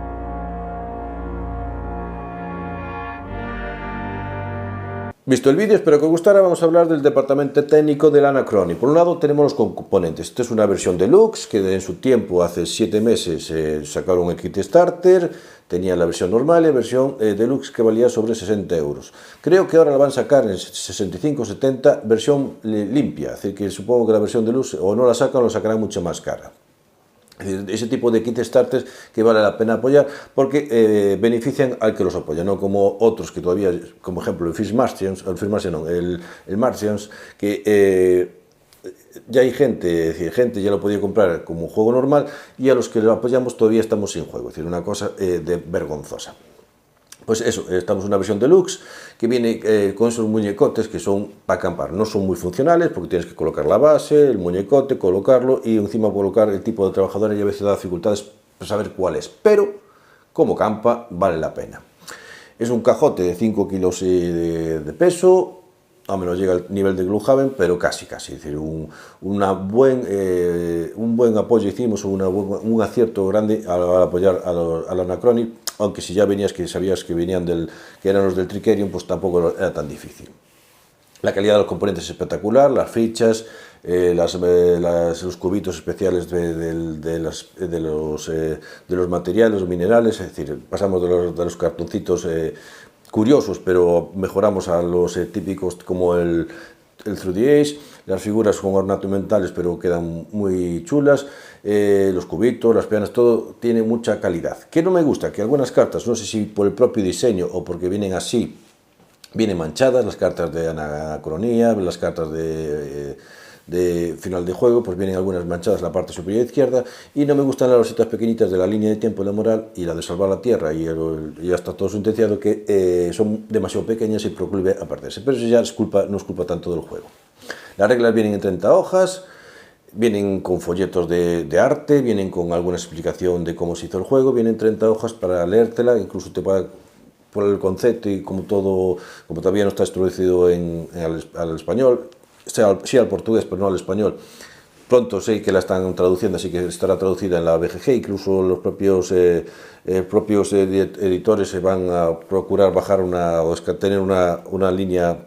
Visto el vídeo, espero que os gustara. Vamos a hablar del departamento técnico del Anacrony. Por un lado tenemos los componentes. Esta es una versión deluxe que en su tiempo, hace 7 meses, sacaron el kit starter. Tenía la versión normal y la versión deluxe que valía sobre 60 euros. Creo que ahora la van a sacar en 65 o 70, versión limpia. Es decir, que supongo que la versión deluxe o no la sacan o la sacarán mucho más cara. Ese tipo de kit starters que vale la pena apoyar porque benefician al que los apoya, no como otros que todavía, como ejemplo el Martians, el Martians, que ya hay gente, es decir, gente ya lo podía comprar como juego normal, y a los que lo apoyamos todavía estamos sin juego, es decir, una cosa vergonzosa. Pues eso, estamos en una versión deluxe que viene con esos muñecotes que son para acampar. No son muy funcionales porque tienes que colocar la base, el muñecote, colocarlo y encima colocar el tipo de trabajador, y a veces da dificultades para saber cuál es. Pero como campa vale la pena. Es un cajote de 5 kilos de peso. No me lo llega al nivel de Gloomhaven, pero casi, es decir, un buen apoyo hicimos, un acierto grande al apoyar al Anacrony, aunque si ya venías, que sabías que venían que eran los del Trickerion, pues tampoco era tan difícil. La calidad de los componentes es espectacular, las fichas, los cubitos especiales de los materiales, los minerales, es decir, pasamos de los cartoncitos curiosos, pero mejoramos a los típicos como el Through the Ace, las figuras con ornamentales pero quedan muy chulas, los cubitos, las pianas, todo tiene mucha calidad. ¿Qué no me gusta? Que algunas cartas, no sé si por el propio diseño o porque vienen así, vienen manchadas, las cartas de anacronía, las cartas de final de juego, pues vienen algunas manchadas en la parte superior izquierda, y no me gustan las rositas pequeñitas de la línea de tiempo de la moral y la de salvar la tierra y hasta todo sentenciado, que son demasiado pequeñas y proclive a perderse, pero eso ya no es culpa tanto del juego. Las reglas vienen en 30 hojas, vienen con folletos de arte, vienen con alguna explicación de cómo se hizo el juego, vienen 30 hojas para leértela, incluso te va por el concepto, y como todavía no está traducido al español, sí al portugués, pero no al español. Pronto sé que la están traduciendo, así que estará traducida en la BGG, incluso los propios editores se van a procurar bajar o tener una línea,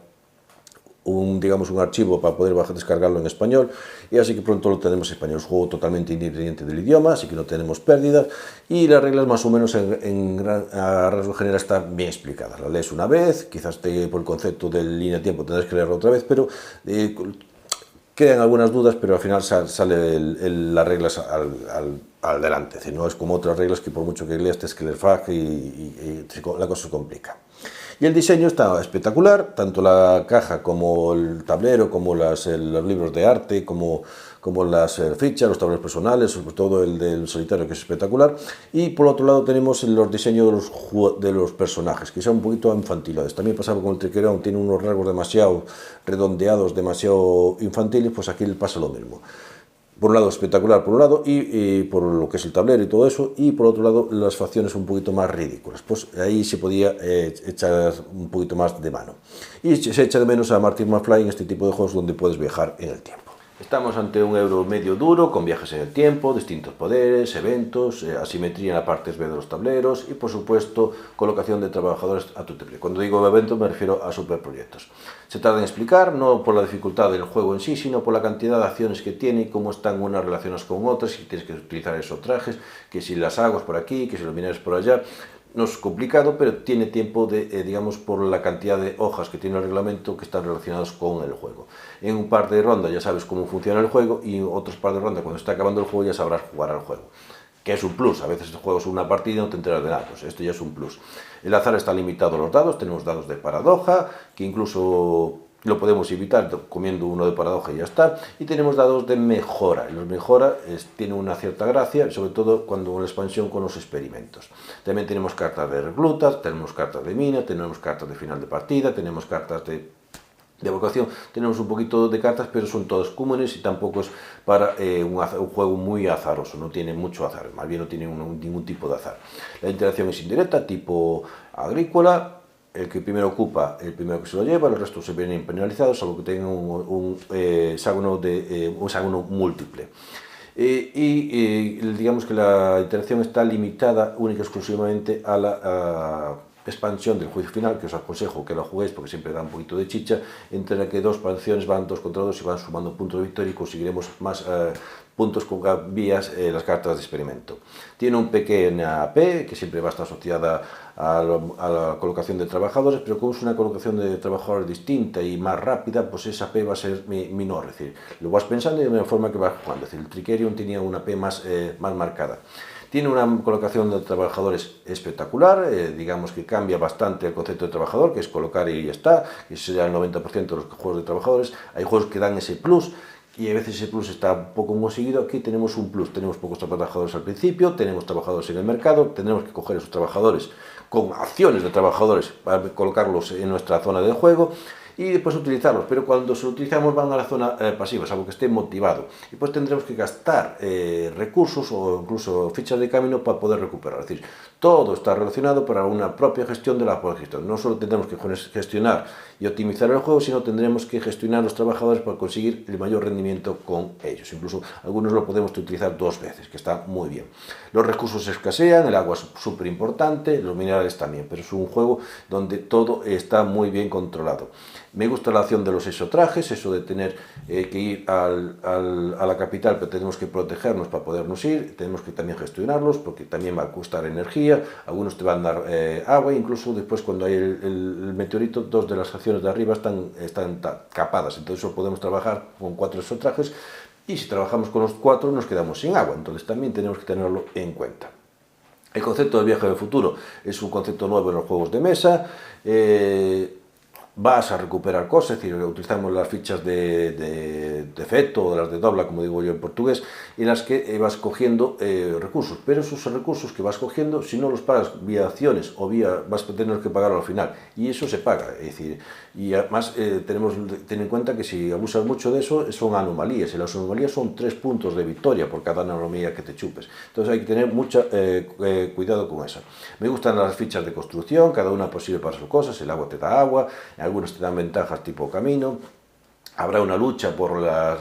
digamos un archivo para poder descargarlo en español, y así que pronto lo tenemos en español. Es un juego totalmente independiente del idioma, así que no tenemos pérdidas, y las reglas más o menos a rasgo general están bien explicadas. La lees una vez, quizás por el concepto del línea tiempo tendrás que leerlo otra vez, pero quedan algunas dudas, pero al final sale las reglas al delante. Es decir, no es como otras reglas que por mucho que leas tienes que leer FAQ y la cosa se complica. Y el diseño está espectacular, tanto la caja como el tablero, como los libros de arte, como las fichas, los tableros personales, sobre todo el del solitario, que es espectacular. Y por otro lado tenemos los diseños de los personajes, que son un poquito infantiles. También pasaba con el Triqueron, tiene unos rasgos demasiado redondeados, demasiado infantiles, pues aquí le pasa lo mismo. Por un lado espectacular por un lado, y por lo que es el tablero y todo eso, y por otro lado las facciones un poquito más ridículas. Pues ahí se podía echar un poquito más de mano. Y se echa de menos a Marty McFly en este tipo de juegos donde puedes viajar en el tiempo. Estamos ante un euro medio duro, con viajes en el tiempo, distintos poderes, eventos, asimetría en la parte B de los tableros y, por supuesto, colocación de trabajadores a tu triple. Cuando digo eventos me refiero a superproyectos. Se tarda en explicar, no por la dificultad del juego en sí, sino por la cantidad de acciones que tiene y cómo están unas relacionadas con otras, si tienes que utilizar esos trajes, que si las aguas por aquí, que si los minerales por allá. No es complicado, pero tiene tiempo digamos, por la cantidad de hojas que tiene el reglamento que están relacionados con el juego. En un par de rondas ya sabes cómo funciona el juego y en otros par de rondas, cuando está acabando el juego, ya sabrás jugar al juego. Que es un plus, a veces juegas una partida y no te enteras de nada, pues esto ya es un plus. El azar está limitado a los dados, tenemos dados de paradoja, que incluso lo podemos evitar comiendo uno de paradoja y ya está, y tenemos dados de mejora, y los mejora tienen una cierta gracia, sobre todo cuando una expansión con los experimentos. También tenemos cartas de reclutas, tenemos cartas de mina, tenemos cartas de final de partida, tenemos cartas de evocación, tenemos un poquito de cartas, pero son todas comunes y tampoco es para un juego muy azaroso, no tiene mucho azar, más bien no tiene ningún tipo de azar. La interacción es indirecta, tipo agrícola. El que primero ocupa, el primero que se lo lleva, los restos se vienen penalizados, salvo que tengan un hexágono múltiple. Digamos que la interacción está limitada única y exclusivamente a la expansión del juicio final, que os aconsejo que lo juguéis porque siempre da un poquito de chicha, entre la que dos expansiones van 2 contra 2 y van sumando puntos de victoria y conseguiremos más puntos con vías las cartas de experimento. Tiene un pequeño AP que siempre va a estar asociada a la colocación de trabajadores, pero como es una colocación de trabajadores distinta y más rápida, pues esa AP va a ser menor, es decir, lo vas pensando y de la forma que vas jugando. Es decir, el Trickerion tenía una AP más marcada. Tiene una colocación de trabajadores espectacular, digamos que cambia bastante el concepto de trabajador, que es colocar y ya está, que sería el 90% de los juegos de trabajadores. Hay juegos que dan ese plus, y a veces ese plus está un poco conseguido. Aquí tenemos un plus, tenemos pocos trabajadores al principio, tenemos trabajadores en el mercado, tendremos que coger esos trabajadores con acciones de trabajadores para colocarlos en nuestra zona de juego y después utilizarlos, pero cuando se lo utilizamos van a la zona pasiva, salvo que esté motivado, y pues tendremos que gastar recursos o incluso fichas de camino para poder recuperar. Es decir, todo está relacionado para una propia gestión de la gestión. No solo tendremos que gestionar y optimizar el juego, sino tendremos que gestionar los trabajadores para conseguir el mayor rendimiento con ellos. Incluso algunos lo podemos utilizar 2 veces, que está muy bien. Los recursos escasean, el agua es súper importante, los minerales también, pero es un juego donde todo está muy bien controlado. Me gusta la acción de los exotrajes, eso de tener que ir a la capital, pero tenemos que protegernos para podernos ir, tenemos que también gestionarlos, porque también va a costar energía, algunos te van a dar agua, incluso después cuando hay el meteorito, 2 de las acciones de arriba están capadas, entonces solo podemos trabajar con 4 exotrajes, y si trabajamos con los 4 nos quedamos sin agua, entonces también tenemos que tenerlo en cuenta. El concepto de viaje del futuro es un concepto nuevo en los juegos de mesa. Vas a recuperar cosas, es decir, utilizamos las fichas de efecto o las de dobla, como digo yo en portugués, en las que vas cogiendo recursos, pero esos recursos que vas cogiendo, si no los pagas vía acciones o vas a tener que pagarlo al final, y eso se paga, es decir, y además tenemos que tener en cuenta que si abusas mucho de eso, son anomalías, y las anomalías son 3 puntos de victoria por cada anomalía que te chupes, entonces hay que tener mucho cuidado con eso. Me gustan las fichas de construcción, cada una posible para sus cosas, el agua te da agua, algunos te dan ventajas tipo camino, Habrá una lucha por las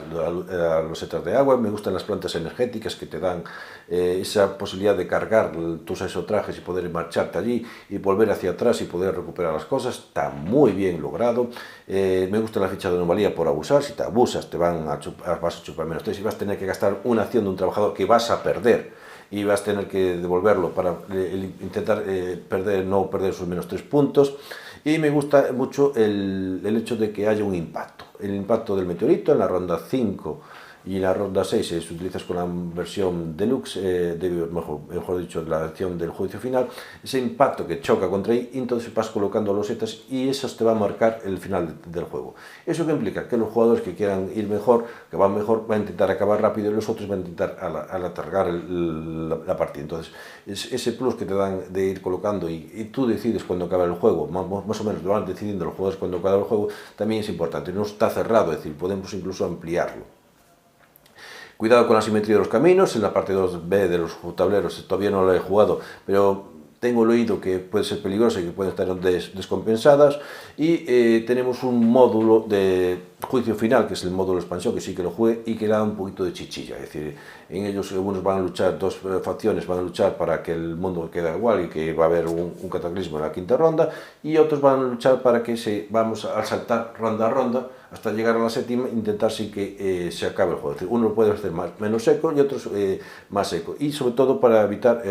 losetas de agua. Me gustan las plantas energéticas que te dan esa posibilidad de cargar tus exotrajes y poder marcharte allí y volver hacia atrás y poder recuperar las cosas. Está muy bien logrado. Me gusta la ficha de anomalía por abusar. Si te abusas, vas a chupar menos 3 y vas a tener que gastar una acción de un trabajador que vas a perder y vas a tener que devolverlo para intentar no perder sus menos 3 puntos. Y me gusta mucho el hecho de que haya un impacto. El impacto del meteorito en la ronda 5 y en la ronda 6 se utilizas con la versión deluxe, mejor dicho, la acción del juicio final, ese impacto que choca contra ahí, y entonces vas colocando losetas y eso te va a marcar el final del juego. ¿Eso qué implica? Que los jugadores que quieran ir mejor, que van mejor, van a intentar acabar rápido y los otros van a intentar alargar la partida. Entonces, ese plus que te dan de ir colocando y tú decides cuando acaba el juego, más o menos lo van decidiendo los jugadores cuando acaba el juego, también es importante. No está cerrado, es decir, podemos incluso ampliarlo. Cuidado con la simetría de los caminos. En la parte 2B de los tableros todavía no lo he jugado, pero tengo el oído que puede ser peligroso y que pueden estar descompensadas. Y tenemos un módulo de juicio final, que es el módulo de expansión, que sí que lo jugué y que da un poquito de chichilla. Es decir, en ellos algunos van a luchar, dos facciones van a luchar para que el mundo quede igual y que va a haber un cataclismo en la quinta ronda, y otros van a luchar para que vamos a saltar ronda a ronda hasta llegar a la séptima, intentar sin que se acabe el juego. Es decir, uno lo puede hacer menos seco y otros más seco. Y sobre todo para evitar,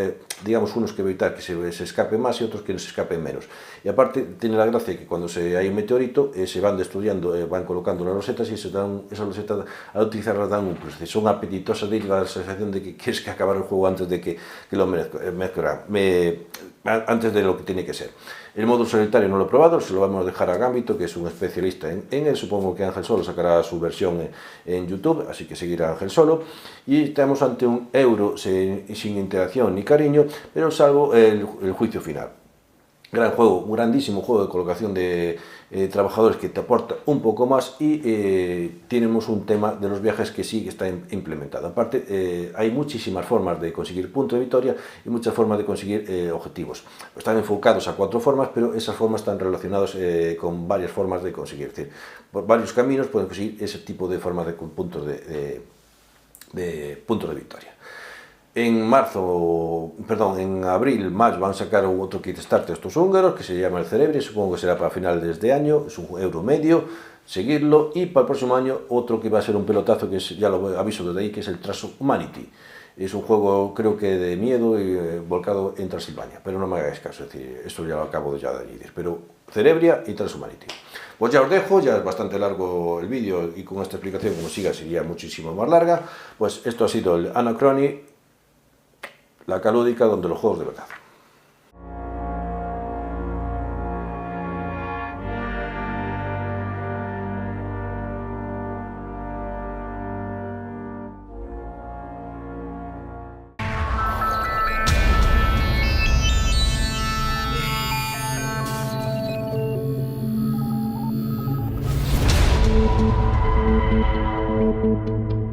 digamos, unos que evitar que se escape más y otros que se escapen menos. Y aparte tiene la gracia que cuando hay un meteorito se van destruyendo, van colocando las losetas y esas losetas al utilizarlas dan un plus. Es decir, son apetitosas de ir a la sensación de que quieres que acabar el juego antes de que lo mezcla, antes de lo que tiene que ser. El modo solitario no lo he probado, se lo vamos a dejar a Gambito, que es un especialista en él. Supongo que Ángel Solo sacará su versión en YouTube, así que seguirá Ángel Solo. Y estamos ante un euro sin interacción ni cariño, pero salvo el juicio final. Gran juego, un grandísimo juego de colocación de trabajadores que te aporta un poco más, y tenemos un tema de los viajes que sí está implementado. Aparte, hay muchísimas formas de conseguir puntos de victoria y muchas formas de conseguir objetivos. Están enfocados a 4 formas, pero esas formas están relacionadas con varias formas de conseguir. Es decir, por varios caminos pueden conseguir ese tipo de formas de puntos de victoria. En abril, mayo, van a sacar otro kit starter estos húngaros que se llama el Cerebria. Supongo que será para finales de este año, es un euro medio, seguirlo. Y para el próximo año otro que va a ser un pelotazo, que ya lo aviso desde ahí, que es el Transhumanity. Es un juego, creo que de miedo y volcado en Transilvania, pero no me hagáis caso, es decir, esto ya lo acabo de decir, pero Cerebria y Transhumanity. Pues ya os dejo, ya es bastante largo el vídeo y con esta explicación, como siga, sería muchísimo más larga. Pues esto ha sido el Anachrony, la calúdica donde los juegos de verdad. Thank you.